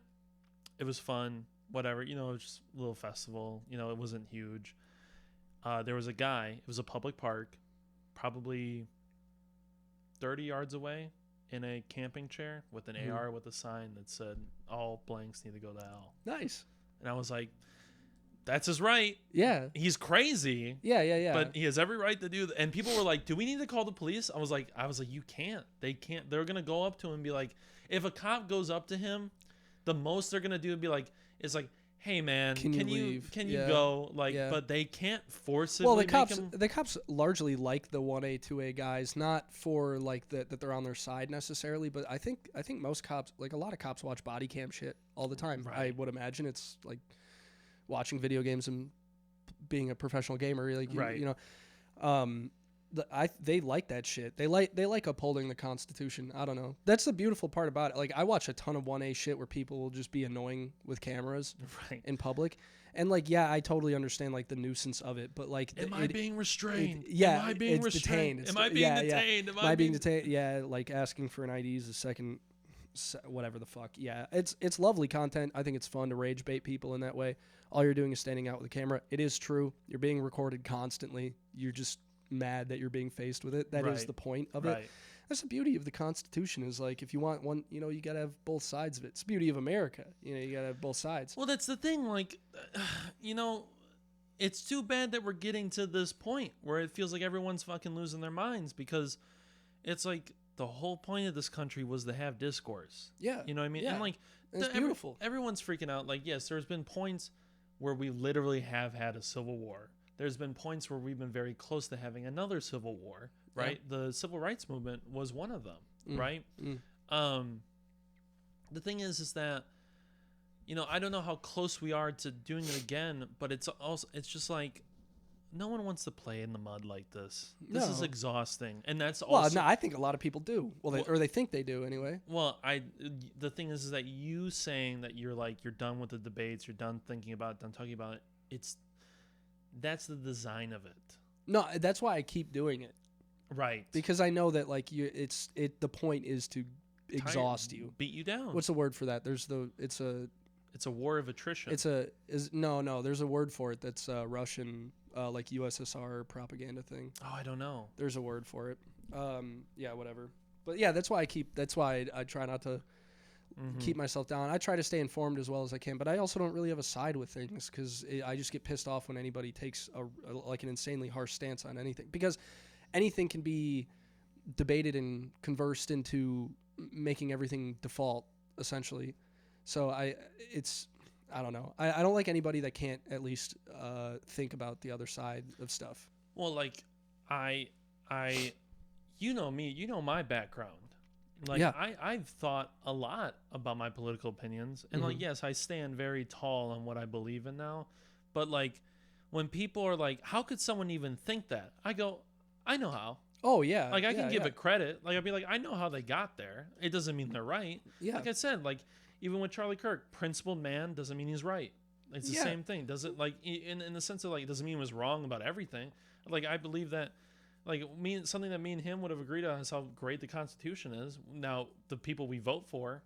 It was fun, whatever. You know, it was just a little festival. You know, it wasn't huge. There was a guy. It was a public park, probably 30 yards away, in a camping chair with an AR with a sign that said, "All blanks need to go to hell." Nice. And I was like, that's his right. Yeah. He's crazy. Yeah. But he has every right to do that. And people were like, do we need to call the police? I was like, you can't. They can't. They're going to go up to him and be like, if a cop goes up to him, the most they're going to do would be like, hey man, can you go? Like, but they can't forcibly. Well, the cops largely like the 1A, 2A guys, not for like that they're on their side necessarily, but I think most cops, like a lot of cops, watch body cam shit all the time. Right. I would imagine it's like watching video games and being a professional gamer, like you know, they like that shit. They like upholding the Constitution. I don't know. That's the beautiful part about it. Like I watch a ton of 1A shit where people will just be annoying with cameras in public, and like I totally understand like the nuisance of it. But like, am I being restrained? Am I being restrained? Am I being detained? Am I being detained? Yeah, like asking for an ID is the second. Whatever the fuck. Yeah, it's lovely content. I think it's fun to rage bait people in that way. All you're doing is standing out with a camera. It is true. You're being recorded constantly. You're just mad that you're being faced with it. That is the point of it. That's the beauty of the Constitution, is like, if you want one, you know, you gotta have both sides of it. It's the beauty of America. You know, you gotta have both sides. Well, that's the thing. Like, you know, it's too bad that we're getting to this point where it feels like everyone's fucking losing their minds, because it's like the whole point of this country was to have discourse. Yeah. You know what I mean? Yeah. And like, it's beautiful. Everyone's freaking out. Like, yes, there's been points where we literally have had a civil war. There's been points where we've been very close to having another civil war, right? Yeah. The civil rights movement was one of them, right? The thing is that, you know, I don't know how close we are to doing it again, but it's just like, no one wants to play in the mud like this. This is exhausting, and that's also. Well, no, I think a lot of people do. Or they think they do anyway. Well, the thing is that you saying that you're done with the debates, you're done thinking about it, done talking about it. That's the design of it. No, that's why I keep doing it. Right. Because I know that like the point is to exhaust you, beat you down. What's the word for that? It's a war of attrition. No. There's a word for it that's Russian, like USSR propaganda thing. Oh, I don't know. There's a word for it. Yeah, whatever. But yeah, that's why I try not to keep myself down. I try to stay informed as well as I can, but I also don't really have a side with things, because I just get pissed off when anybody takes an insanely harsh stance on anything, because anything can be debated and conversed into making everything default, essentially. So I don't know. I don't like anybody that can't at least think about the other side of stuff. Well, like you know me, you know my background. Like, yeah. I've thought a lot about my political opinions, and like, yes, I stand very tall on what I believe in now. But like, when people are like, "How could someone even think that?" I go, "I know how." Oh yeah. Like I can give it credit. Like I'd be like, "I know how they got there. It doesn't mean they're right." Yeah. Like I said, like even with Charlie Kirk, principled man doesn't mean he's right. It's the same thing. Does it, like in the sense of like, it doesn't mean he was wrong about everything. Like I believe that. Like something that me and him would have agreed on is how great the Constitution is. Now the people we vote for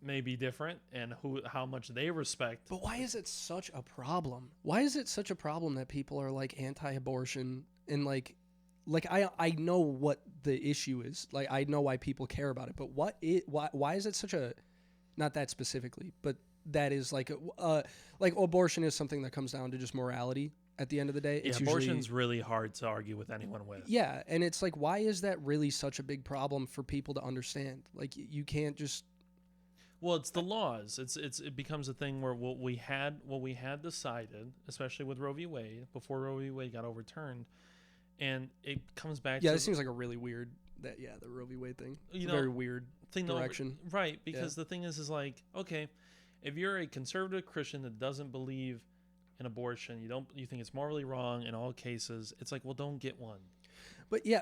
may be different, and how much they respect. But why is it such a problem? Why is it such a problem that people are like anti-abortion and like I know what the issue is. Like I know why people care about it. But why is it such a, not that specifically, but that is like abortion is something that comes down to just morality. At the end of the day, it's abortion's really hard to argue with anyone with. Yeah, and it's like, why is that really such a big problem for people to understand? Like, you can't just. Well, it's the laws. It becomes a thing where what we had decided, especially with Roe v. Wade, before Roe v. Wade got overturned, and it comes back. Yeah, this seems like a really weird the Roe v. Wade thing. It's a very weird direction. Right, because the thing is like, okay, if you're a conservative Christian that doesn't believe in abortion, you think it's morally wrong in all cases, it's like, well, don't get one. But yeah.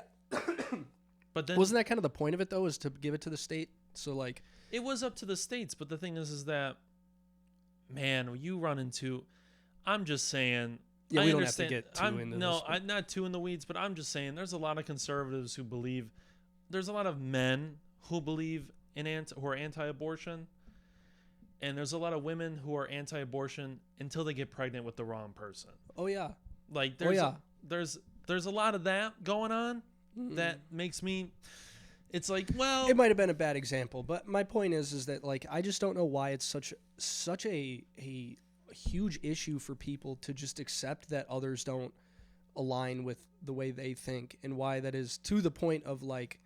But then, wasn't that kind of the point of it though, is to give it to the state? So like, it was up to the states, but the thing is that, man, you run into, I'm just saying, Yeah, I we don't have understand. to get too into no, this. I'm not too in the weeds, but I'm just saying there's a lot of conservatives who believe. There's a lot of men who believe who are anti-abortion, and there's a lot of women who are anti-abortion until they get pregnant with the wrong person. Oh yeah. Like there's a lot of that going on that makes me. It's like, well, it might have been a bad example, but my point is that like I just don't know why it's such a huge issue for people to just accept that others don't align with the way they think, and why that is to the point of like,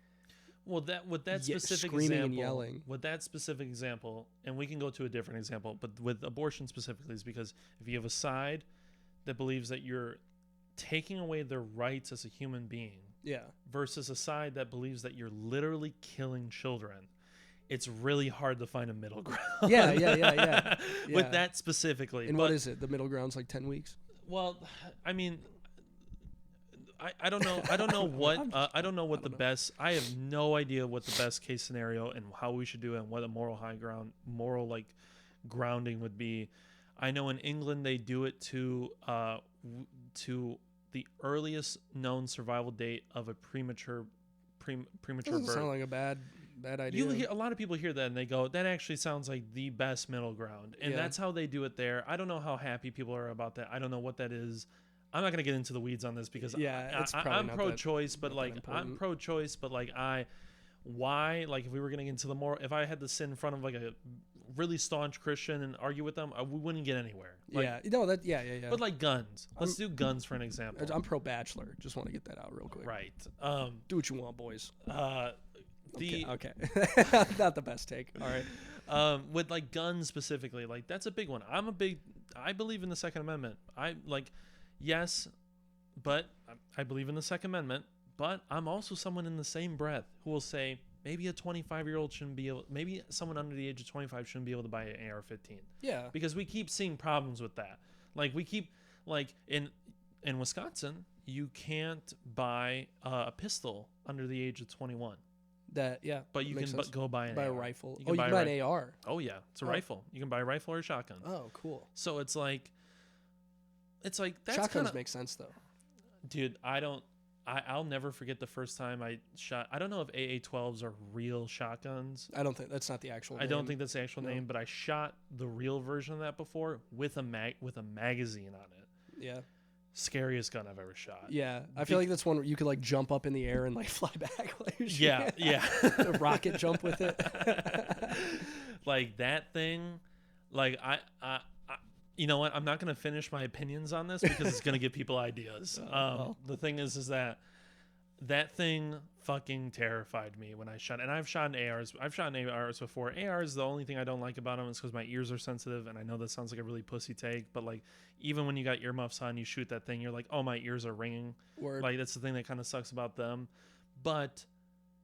well, that with that specific screaming example, and yelling. With that specific example, and we can go to a different example, but with abortion specifically, is because if you have a side that believes that you're taking away their rights as a human being, yeah, versus a side that believes that you're literally killing children, it's really hard to find a middle ground. Yeah. With that specifically. And what is it? The middle ground's like 10 weeks? Well, I mean, I don't know. I don't know what. I don't know what the best. I have no idea what the best case scenario and how we should do it, and what a moral like grounding would be. I know in England they do it to the earliest known survival date of a premature Doesn't birth. sound like a bad idea. You hear a lot of people hear that and they go, "That actually sounds like the best middle ground," and that's how they do it there. I don't know how happy people are about that. I don't know what that is. I'm not going to get into the weeds on this because I'm pro-choice, but like I'm pro-choice, but like why? Like if we were getting into the moral, if I had to sit in front of like a really staunch Christian and argue with them, we wouldn't get anywhere. Like, yeah. But like guns, let's do guns for an example. I'm pro-bachelor. Just want to get that out real quick. Right. Do what you want, boys. Okay. Not the best take. All right. With like guns specifically, like that's a big one. I believe in the Second Amendment. Yes, but I believe in the Second Amendment, but I'm also someone in the same breath who will say maybe a 25-year-old shouldn't be able, maybe someone under the age of 25 shouldn't be able to buy an AR-15. Yeah. Because we keep seeing problems with that. Like we keep, like in Wisconsin, you can't buy a pistol under the age of 21. But you can go buy a rifle. You can buy an AR. Oh yeah, it's a rifle. You can buy a rifle or a shotgun. Oh, cool. So it's like that's shotguns make sense though. Dude, I'll never forget the first time I shot. I don't know if AA-12s are real shotguns. I don't think that's not the actual name. I don't think that's the actual name, but I shot the real version of that before with a magazine on it. Yeah. Scariest gun I've ever shot. Yeah, I feel like that's one where you could like jump up in the air and like fly back. Yeah. A rocket jump with it. Like that thing, like I you know what? I'm not going to finish my opinions on this because it's going to give people ideas. The thing is that thing fucking terrified me when I shot. And I've shot in ARs. I've shot in ARs before. ARs, the only thing I don't like about them is because my ears are sensitive. And I know that sounds like a really pussy take, but like even when you got earmuffs on, you shoot that thing, you're like, oh, my ears are ringing. Word. Like that's the thing that kind of sucks about them. But,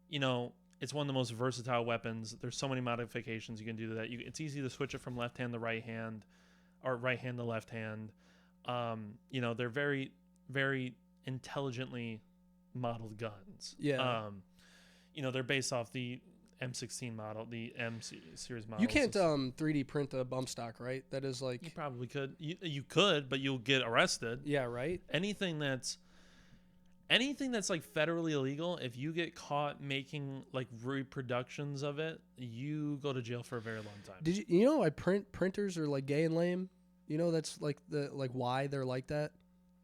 you know, it's one of the most versatile weapons. There's so many modifications you can do to that. It's easy to switch it from left hand to right hand. Or right hand to left hand. You know, they're very, very intelligently modeled guns. Yeah. You know, they're based off the M16 model, the M series model. You can't 3D print a bump stock, right? That is like... You probably could. You could, but you'll get arrested. Yeah, right? Anything that's like federally illegal, if you get caught making like reproductions of it, you go to jail for a very long time. Did you know printers are like gay and lame? You know that's like why they're like that?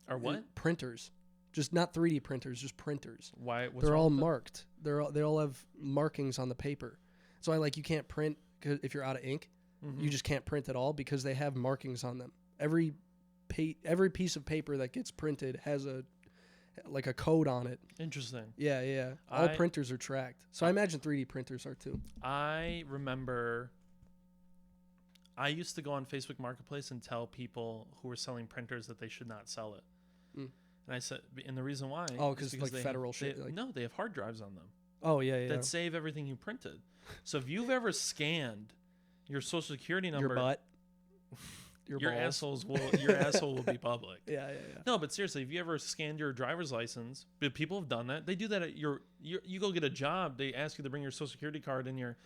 Or what? Printers. Just not 3D printers, just printers. Why? They're all marked. They all have markings on the paper. So you can't print if you're out of ink. Mm-hmm. You just can't print at all because they have markings on them. Every piece of paper that gets printed has a code on it. Interesting. Yeah. All printers are tracked. So I imagine 3D printers are too. I remember I used to go on Facebook Marketplace and tell people who were selling printers that they should not sell it. Mm. And I said, and the reason why? Oh, because like federal shit. No, they have hard drives on them. Oh, yeah. That save everything you printed. So if you've ever scanned your social security number. Your butt. Your asshole will be public. Yeah. No, but seriously, if you ever scanned your driver's license, people have done that. They do that at you go get a job. They ask you to bring your social security card and your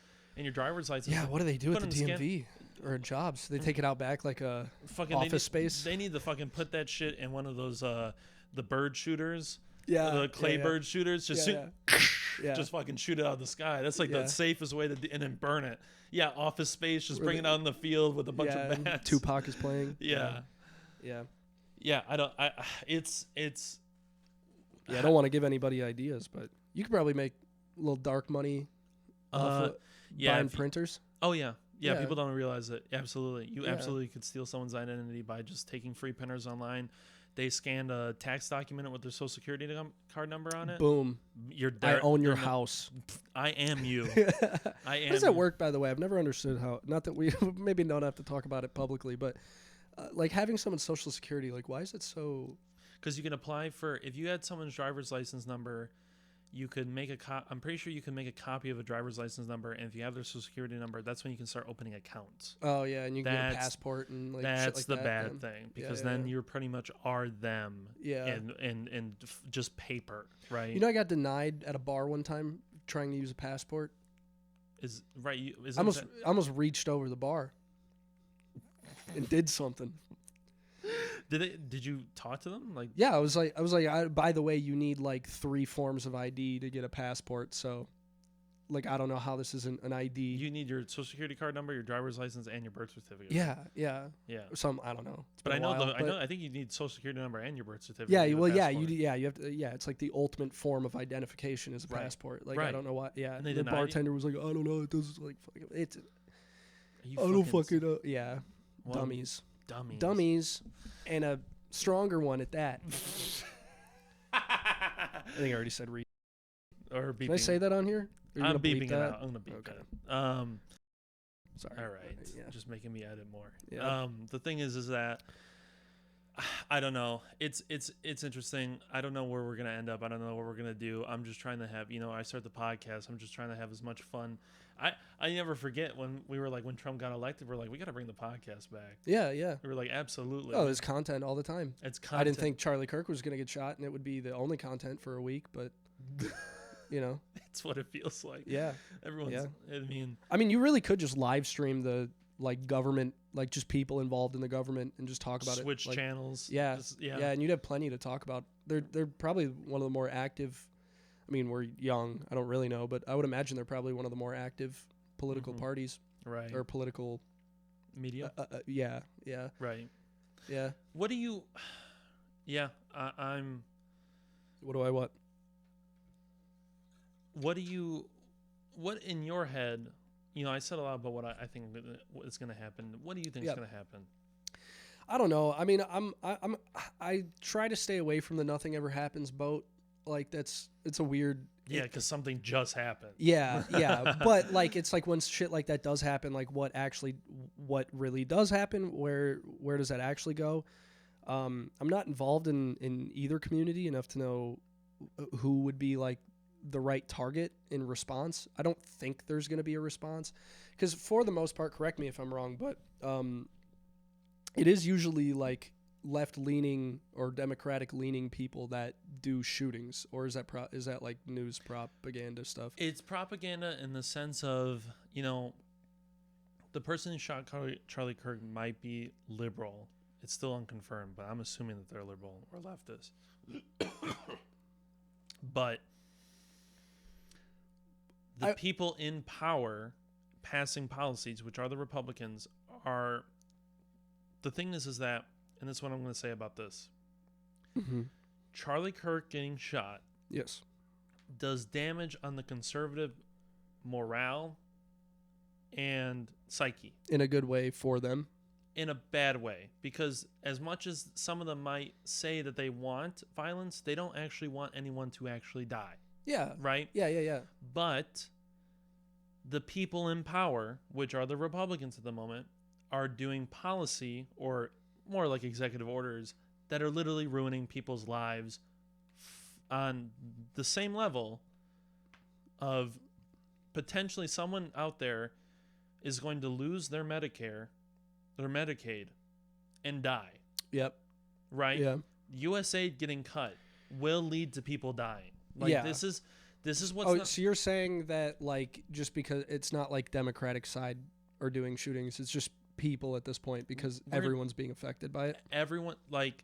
driver's license. Yeah, what do they do at the DMV? Or jobs. They take it out back like a fucking office space. They need to fucking put that shit in one of those the bird shooters. Yeah. The clay bird shooters. Just Yeah. just fucking shoot it out of the sky. That's like the safest way to and then burn it. Yeah, office space. Just bring it out in the field with a bunch of bats. Tupac is playing. Yeah. I don't. It's. Yeah, I don't want to give anybody ideas, but you could probably make a little dark money off of buying printers. Yeah, people don't realize it. Absolutely. You absolutely could steal someone's identity by just taking free printers online. They scanned a tax document with their social security card number on it. Boom. You're there. I own your house. I am you. I am. How does that work, by the way? I've never understood how, not that we maybe don't have to talk about it publicly, but like having someone's social security, like why is it so? Because you can apply for, if you had someone's driver's license number, you could make I'm pretty sure you can make a copy of a driver's license number, and if you have their social security number, that's when you can start opening accounts. Oh yeah, and you can get a passport and like that's shit like the that, bad thing, because then you pretty much are them. Yeah. And just paper, right? You know, I got denied at a bar one time trying to use a passport. I almost reached over the bar and did something. Did you talk to them? Like, yeah, I was like, by the way, you need like 3 forms of ID to get a passport. So, like, I don't know how this isn't an ID. You need your social security card number, your driver's license, and your birth certificate. Yeah. Some I don't know. But I think you need social security number and your birth certificate. Yeah, well, you have to. Yeah, it's like the ultimate form of identification is a passport. Like, I don't know what. Yeah, and the bartender was like, I don't know. It does like it's. I don't fucking know. Yeah, well, dummies, and a stronger one at that. I think I already said read. Or beeping. Can I say that on here? I'm beeping it out. I'm gonna beep it. Sorry. All right. Yeah. Just making me edit more. Yeah. The thing is that I don't know. It's interesting. I don't know where we're gonna end up. I don't know what we're gonna do. I'm just trying to have, I start the podcast. I'm just trying to have as much fun. I never forget when we were like, when Trump got elected, we're like, we got to bring the podcast back. Yeah. We were like, absolutely. Oh, there's content all the time. It's content. I didn't think Charlie Kirk was gonna get shot and it would be the only content for a week, but it's what it feels like. Yeah. Everyone's. Yeah. I mean, you really could just live stream the like government, like just people involved in the government and just talk about switch like, channels. Yeah. And you'd have plenty to talk about. They're probably one of the more active. I mean, we're young. I don't really know, but I would imagine they're probably one of the more active political parties. Right. Or political media. Yeah. Right. Yeah. What do you? Yeah. I'm. What do I what? What in your head, I said a lot about what I think is going to happen. What do you think is going to happen? I don't know. I mean, I try to stay away from the nothing ever happens boat. Like it's a weird. Yeah, because something just happened. Yeah. But like, it's like when shit like that does happen, like what really does happen, where does that actually go? I'm not involved in either community enough to know who would be like the right target in response. I don't think there's going to be a response because for the most part, correct me if I'm wrong, but it is usually like left-leaning or Democratic-leaning people that do shootings, or is that like news propaganda stuff? It's propaganda in the sense of, the person who shot Charlie Kirk might be liberal. It's still unconfirmed, but I'm assuming that they're liberal or leftist. But the people in power passing policies, which are the Republicans, are... The thing is that, and this is what I'm going to say about this. Mm-hmm. Charlie Kirk getting shot does damage on the conservative morale and psyche. In a good way for them. In a bad way. Because as much as some of them might say that they want violence, they don't actually want anyone to actually die. Yeah. Right? Yeah. But the people in power, which are the Republicans at the moment, are doing policy, or more like executive orders, that are literally ruining people's lives on the same level of potentially someone out there is going to lose their Medicare, their Medicaid, and die. Yep. Right? Yeah. USAID getting cut will lead to people dying. Like, this is what's so you're saying that, like, just because it's not like Democratic side are doing shootings, it's just people at this point because everyone's being affected by it. Everyone, like,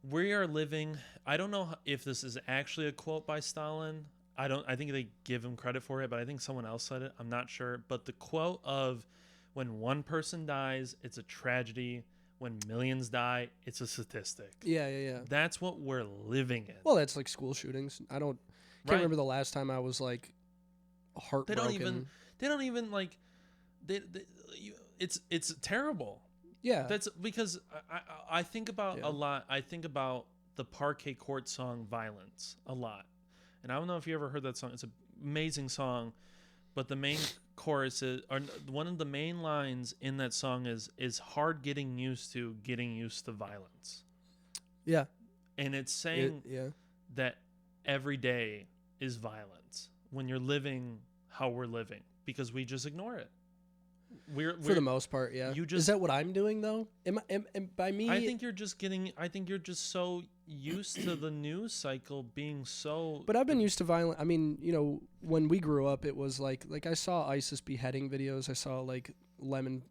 we are living. I don't know if this is actually a quote by Stalin. I think they give him credit for it, but I think someone else said it. I'm not sure. But the quote of, when one person dies, it's a tragedy. When millions die, it's a statistic. Yeah. That's what we're living in. Well, that's like school shootings. I can't remember the last time I was like heartbroken. They don't even like. It's terrible. Yeah. That's because I think about a lot. I think about the Parquet Court song "Violence" a lot, and I don't know if you ever heard that song. It's an amazing song, but the main chorus is, or one of the main lines in that song is hard getting used to violence. Yeah. And it's saying that every day is violence when you're living how we're living, because we just ignore it. We're for the most part, yeah. Is that what I'm doing though? Am by me? I think you're just so used to the news cycle being so. But I've been used to violent. I mean, you know, when we grew up, it was like I saw ISIS beheading videos. I saw like Lemon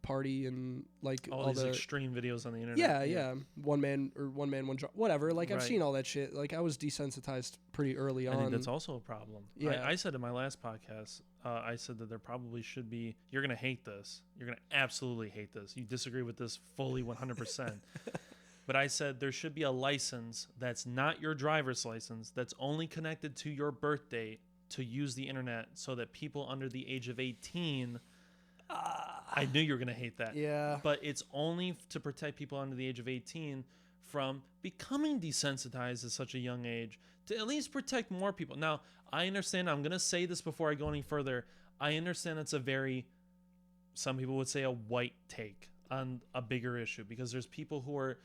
Party and like all these extreme videos on the internet. Yeah. One man, one job, whatever. Like I've seen all that shit. Like I was desensitized pretty early on. I think that's also a problem. Yeah. I said in my last podcast, I said that there probably should be. You're gonna hate this. You're gonna absolutely hate this. You disagree with this fully 100%. But I said there should be a license that's not your driver's license, that's only connected to your birth date, to use the internet, so that people under the age of 18. I knew you were going to hate that. Yeah. But it's only to protect people under the age of 18 from becoming desensitized at such a young age, to at least protect more people. Now, I understand. I'm going to say this before I go any further. I understand it's some people would say a white take on a bigger issue, because there's people who are,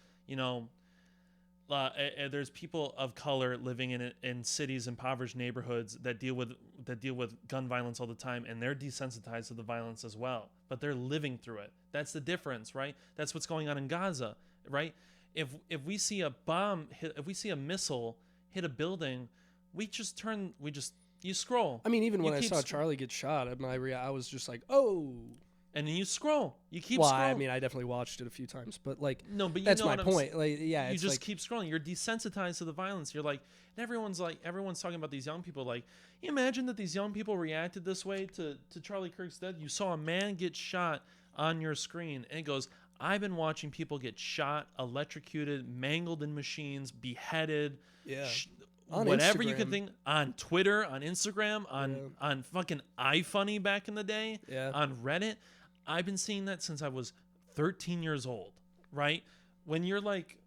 there's people of color living in cities, impoverished neighborhoods that deal with gun violence all the time, and they're desensitized to the violence as well, but they're living through it. That's the difference, right? That's what's going on in Gaza, right? If we see a bomb hit, if we see a missile hit a building, you scroll. I mean, even when I saw Charlie get shot, I was just like, oh. And then you scroll. You keep scrolling. I mean, I definitely watched it a few times, but like, but that's my point. Like, yeah, you just keep scrolling. You're desensitized to the violence. You're like, and everyone's talking about these young people. Like, you imagine that these young people reacted this way to Charlie Kirk's death. You saw a man get shot on your screen, and it goes, I've been watching people get shot, electrocuted, mangled in machines, beheaded. Yeah. Whatever Instagram. You can think, on Twitter, on Instagram, on fucking iFunny back in the day, on Reddit. I've been seeing that since I was 13 years old, right? When you're like,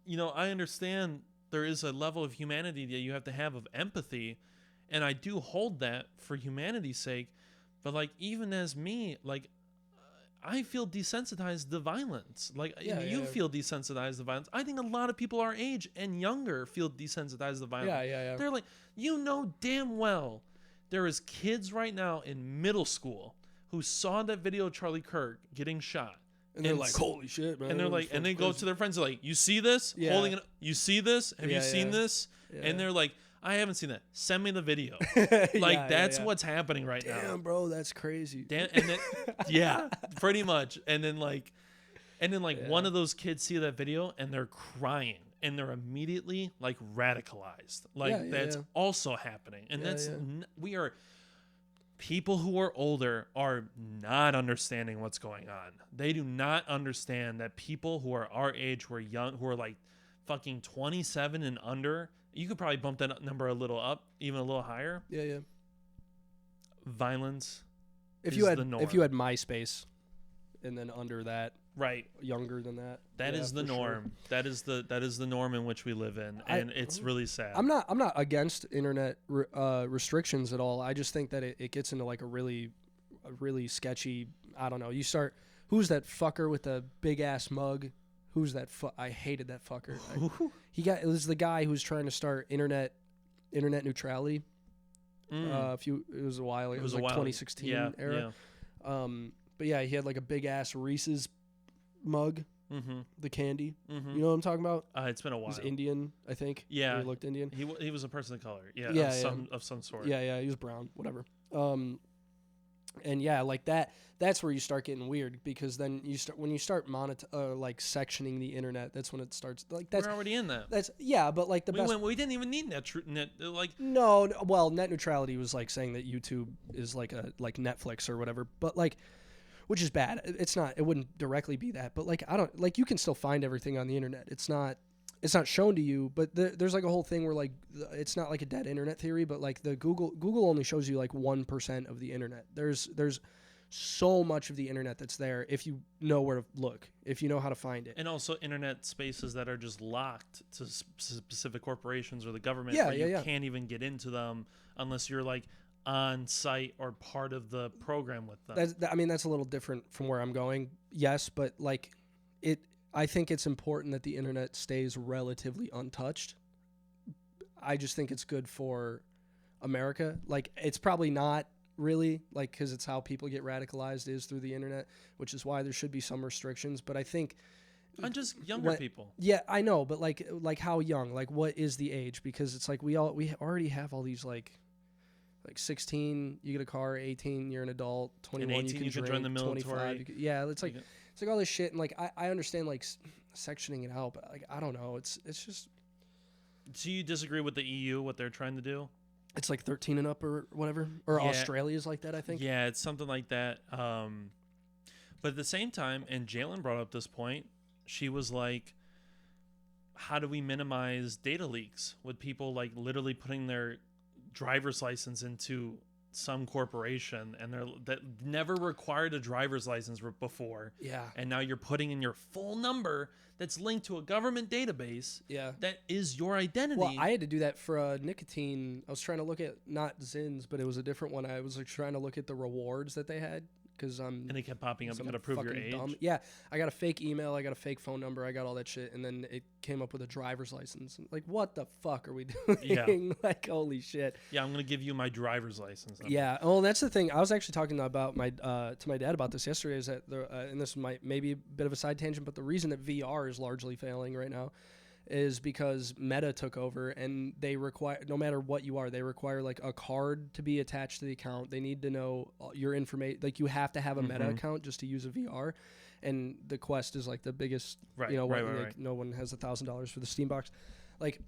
I understand there is a level of humanity that you have to have of empathy, and I do hold that for humanity's sake, but like, even as me, like, I feel desensitized to violence. Like, you feel desensitized to violence. I think a lot of people our age and younger feel desensitized to violence. Yeah. They're like, damn well there is kids right now in middle school who saw that video of Charlie Kirk getting shot. And they're like, holy shit, man. And they're like, and they go to their friends, they're like, you see this? Yeah. Holding it, you see this? Have you seen this? Yeah. And they're like, I haven't seen that. Send me the video. That's what's happening right now. Damn, bro, that's crazy. And then, pretty much. And then one of those kids see that video and they're crying, and they're immediately like radicalized. Like that's also happening. And we are. People who are older are not understanding what's going on. They do not understand that people who are our age, who are young, who are like fucking 27 and under, you could probably bump that number a little up, even a little higher. Yeah. Violence is the norm. If you had MySpace and then under that, right, younger than that, that is the norm. Sure. That is the norm in which we live in, and it's really sad. I'm not against internet restrictions at all. I just think that it gets into like a really sketchy. I don't know. You start. Who's that fucker with the big ass mug? Who's that? I hated that fucker. It was the guy who was trying to start internet neutrality. It was a while. It was like 2016 era. Yeah. But yeah, he had like a big ass Reese's mug, the candy. You know what I'm talking about? It's been a while. He's Indian, I think. Yeah, he looked Indian. He was a person of color. Yeah, of some sort. Yeah, he was brown. Whatever. And yeah, like that's where you start getting weird, because then when you start like sectioning the internet, that's when it starts, like that's We're already in that. That's yeah, but like we didn't even need net like no, well, net neutrality was like saying that YouTube is like Netflix or whatever, but like, which is bad. It's not, it wouldn't directly be that, but like, I don't, like, you can still find everything on the internet. It's not shown to you, but there's like a whole thing where like, it's not like a dead internet theory, but like the Google only shows you like 1% of the internet. There's so much of the internet that's there if you know where to look, if you know how to find it. And also internet spaces that are just locked to specific corporations or the government, Yeah, where you yeah. can't even get into them unless you're like on site or part of the program with them. I mean, that's a little different from where I'm going. Yes, but like I think it's important that the internet stays relatively untouched. I just think it's good for America. Like, it's probably not really, like, because it's how people get radicalized is through the internet, which is why there should be some restrictions. But I think on just younger people. Yeah, I know, but like how young? Like, what is the age? Because it's like we already have all these like 16, you get a car. 18, you're an adult. 21, 18, you can join the military. 25, yeah, it's like all this shit, and like I understand like sectioning it out, but like I don't know. It's just. Do you disagree with the EU, what they're trying to do? It's like 13 and up or whatever, or yeah. Australia's like that, I think. Yeah, it's something like that. But at the same time, and Jalen brought up this point, she was like, how do we minimize data leaks with people like literally putting their driver's license into some corporation and that never required a driver's license before. Yeah. And now you're putting in your full number that's linked to a government database. Yeah. That is your identity. Well, I had to do that for nicotine. I was trying to look at not Zins, but it was a different one. I was like trying to look at the rewards that they had. And they kept popping up. You gotta prove your age. Dumb. Yeah, I got a fake email, I got a fake phone number, I got all that shit, and then it came up with a driver's license. Like, what the fuck are we doing? Yeah. Like, holy shit. Yeah, I'm gonna give you my driver's license number. Yeah. Oh, that's the thing. I was actually talking about to my dad about this yesterday. Is that and this might maybe a bit of a side tangent, but the reason that VR is largely failing right now is because Meta took over, and they require, no matter what you are, they require like a card to be attached to the account. They need to know your information. Like, you have to have a Meta account just to use a VR. And the Quest is like the biggest, right, right. No one has $1,000 for the Steam box. Like,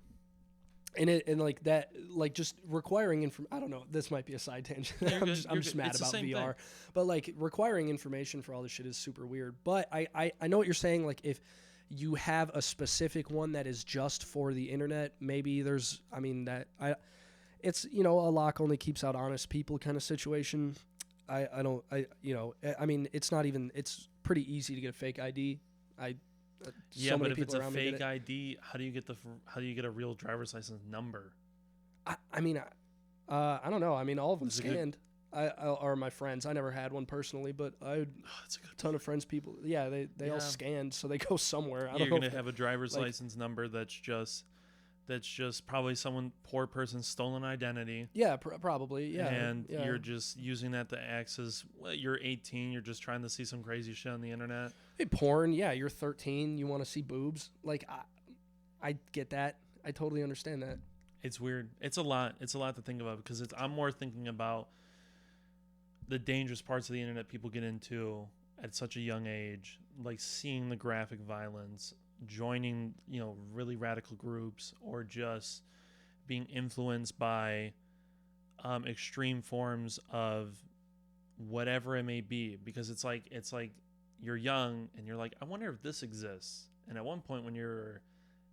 and like that, like just requiring I don't know, this might be a side tangent. I'm just mad about VR, but like requiring information for all this shit is super weird. But I know what you're saying. Like, if you have a specific one that is just for the internet, maybe it's, a lock only keeps out honest people kind of situation. It's not even, it's pretty easy to get a fake ID. But if it's a fake ID, how do you get a real driver's license number? I don't know. I mean, all of them scanned. Or my friends. I never had one personally, but I had a ton of friends. People, yeah, they all scanned, so they go somewhere. You're gonna have a driver's license number that's just probably some poor person's stolen identity. Yeah, probably. Yeah, and you're just using that to access. You're 18. You're just trying to see some crazy shit on the internet. Hey, porn. Yeah, you're 13. You want to see boobs. Like, I get that. I totally understand that. It's weird. It's a lot. It's a lot to think about, because I'm more thinking about the dangerous parts of the internet people get into at such a young age, like seeing the graphic violence, joining, really radical groups, or just being influenced by extreme forms of whatever it may be. Because it's like you're young and you're like, I wonder if this exists. And at one point when you're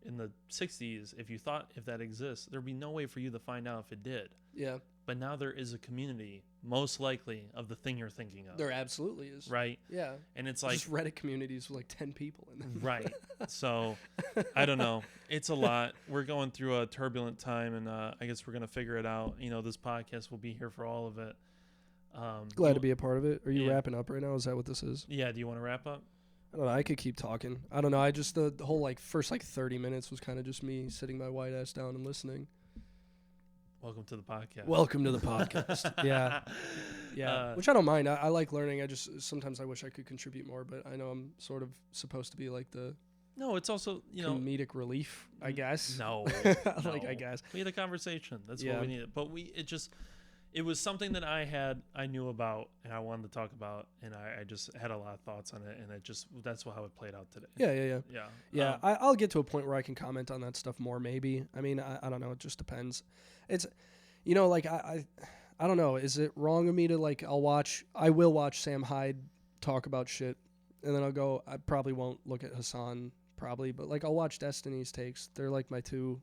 in the 60s, if that exists, there'd be no way for you to find out if it did. Yeah. But now there is a community, most likely, of the thing you're thinking of. There absolutely is. Right? Yeah. And it's like... just Reddit communities with like 10 people in them. Right. So, I don't know. It's a lot. We're going through a turbulent time, and I guess we're going to figure it out. This podcast will be here for all of it. Glad to be a part of it. Are you wrapping up right now? Is that what this is? Yeah. Do you want to wrap up? I don't know. I could keep talking. I don't know. I just, the whole first 30 minutes was kind of just me sitting my white ass down and listening. Welcome to the podcast. Welcome to the podcast. Yeah. Yeah. Which I don't mind. I like learning. Sometimes I wish I could contribute more, but I know I'm sort of supposed to be like the... No, it's also, comedic relief, I guess. No. I guess. We had a conversation. That's what we needed. But it was something that I knew about and I wanted to talk about, and I just had a lot of thoughts on it, and that's how it played out today. Yeah. I'll get to a point where I can comment on that stuff more, maybe. I mean, I don't know. It just depends. It's, like I don't know. Is it wrong of me to like? I will watch Sam Hyde talk about shit, and then I'll go. I probably won't look at Hassan, probably, but like I'll watch Destiny's takes. They're like my two.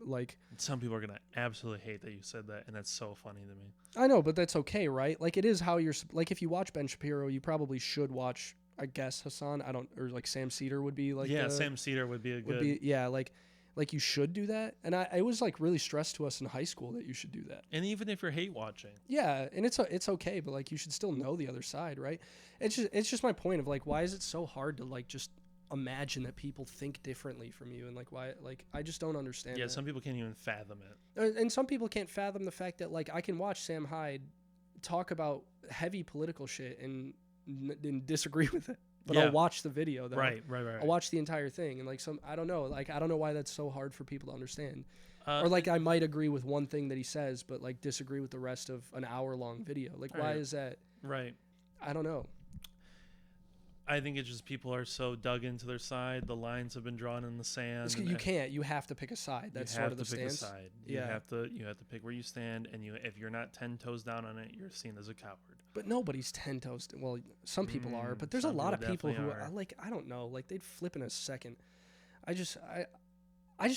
Like some people are gonna absolutely hate that you said that, and that's so funny to me. I know, but that's okay, right? Like it is how you're like if you watch Ben Shapiro, you probably should watch. I guess Hassan. Or like Sam Cedar would be like. Yeah, Sam Cedar would be a good. Like you should do that, and I was like really stressed to us in high school that you should do that. And even if you're hate watching. Yeah, and it's okay, but like you should still know the other side, right? It's just my point of like why is it so hard to like just imagine that people think differently from you, and like why, like I just don't understand. Yeah, that. some people can't even fathom it, and some people can't fathom the fact that like I can watch Sam Hyde talk about heavy political shit and disagree with it, but I'll watch the video though. Right. I'll watch the entire thing, and like I don't know why that's so hard for people to understand. Or like I might agree with one thing that he says, but like disagree with the rest of an hour-long video. Like why is that? Right. I don't know. I think it's just people are so dug into their side. The lines have been drawn in the sand. You can't. You have to pick a side. That's sort of the stance. You have to pick where you stand, and if you're not 10 toes down on it, you're seen as a coward. But nobody's 10 toes. Well, some people are, but there's a lot of people who are like, I don't know, like they'd flip in a second. I just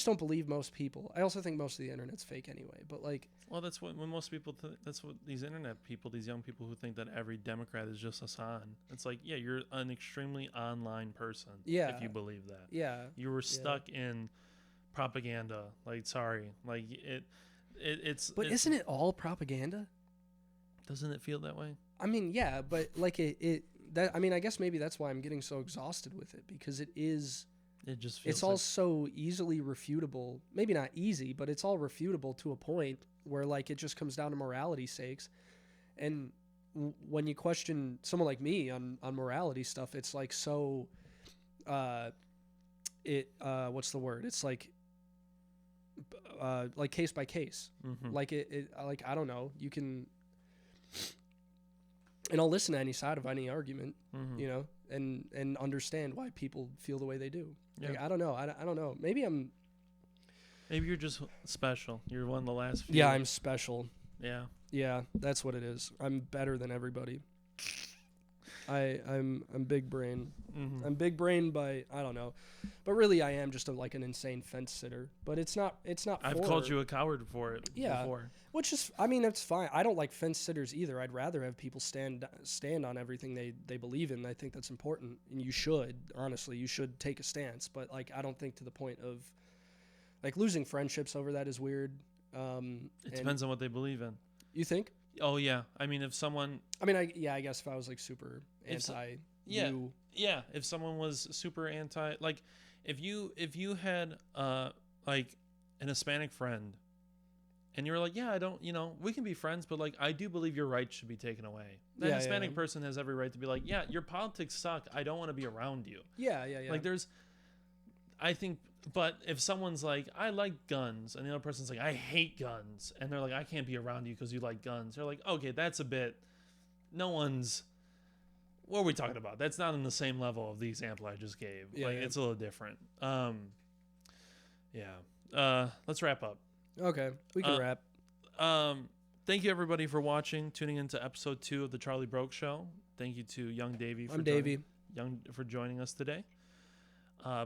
don't believe most people. I also think most of the internet's fake anyway. But like, well, that's what when most people. That's what these internet people, these young people who think that every Democrat is just Hassan. It's like, yeah, you're an extremely online person. Yeah, if you believe that. Yeah, you were stuck in propaganda. Like, sorry, like it's. But isn't it all propaganda? Doesn't it feel that way? I mean, yeah, but like I mean, I guess maybe that's why I'm getting so exhausted with it, because it is. It just feels it's all so easily refutable. Maybe not easy, but it's all refutable to a point where like it just comes down to morality sakes. And when you question someone like me on morality stuff, it's like so what's the word? It's like case by case. Mm-hmm. Like like I don't know, you can, and I'll listen to any side of any argument, mm-hmm. you know, and understand why people feel the way they do. Yeah. Like, I don't know. I don't know. Maybe you're just special. You're one of the last few. Yeah, I'm special. Yeah. Yeah, that's what it is. I'm better than everybody. I'm big brain. Mm-hmm. I'm big brain by, I don't know, but really I am just like an insane fence sitter. But it's not. I've called you a coward for it. Yeah. Before. Which is, I mean, that's fine. I don't like fence sitters either. I'd rather have people stand on everything they believe in. I think that's important, and you should, honestly, you should take a stance. But like, I don't think to the point of like losing friendships over that is weird. It depends on what they believe in. You think? Oh yeah. I mean, if someone. I mean, I guess if I was like super anti. Yeah. If someone was super anti, like, if you had like an Hispanic friend. And you were like, yeah, I don't, we can be friends, but like, I do believe your rights should be taken away. That Hispanic person has every right to be like, yeah, your politics suck. I don't want to be around you. Yeah. Like I think, but if someone's like, I like guns, and the other person's like, I hate guns, and they're like, I can't be around you because you like guns. They're like, okay, that's a bit, what are we talking about? That's not in the same level of the example I just gave. It's a little different. Let's wrap up. Okay, we can wrap. Thank you everybody for watching, tuning into episode 2 of the Charlie Broke Show. Thank you to Yxng Davi for joining us today.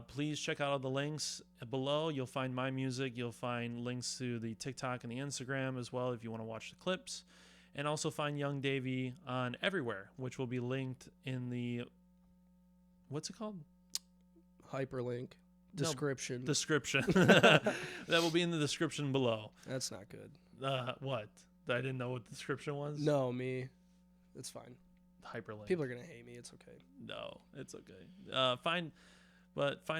Please check out all the links below. You'll find my music. You'll find links to the TikTok and the Instagram as well if you want to watch the clips. And also find Yxng Davi on everywhere, which will be linked in the, what's it called? Hyperlink. Description. That will be in the description below. That's not good. What? I didn't know what the description was? No, me. It's fine. Hyperlink. People are going to hate me. It's okay. No, it's okay. Find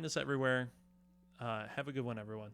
us everywhere. Have a good one, everyone.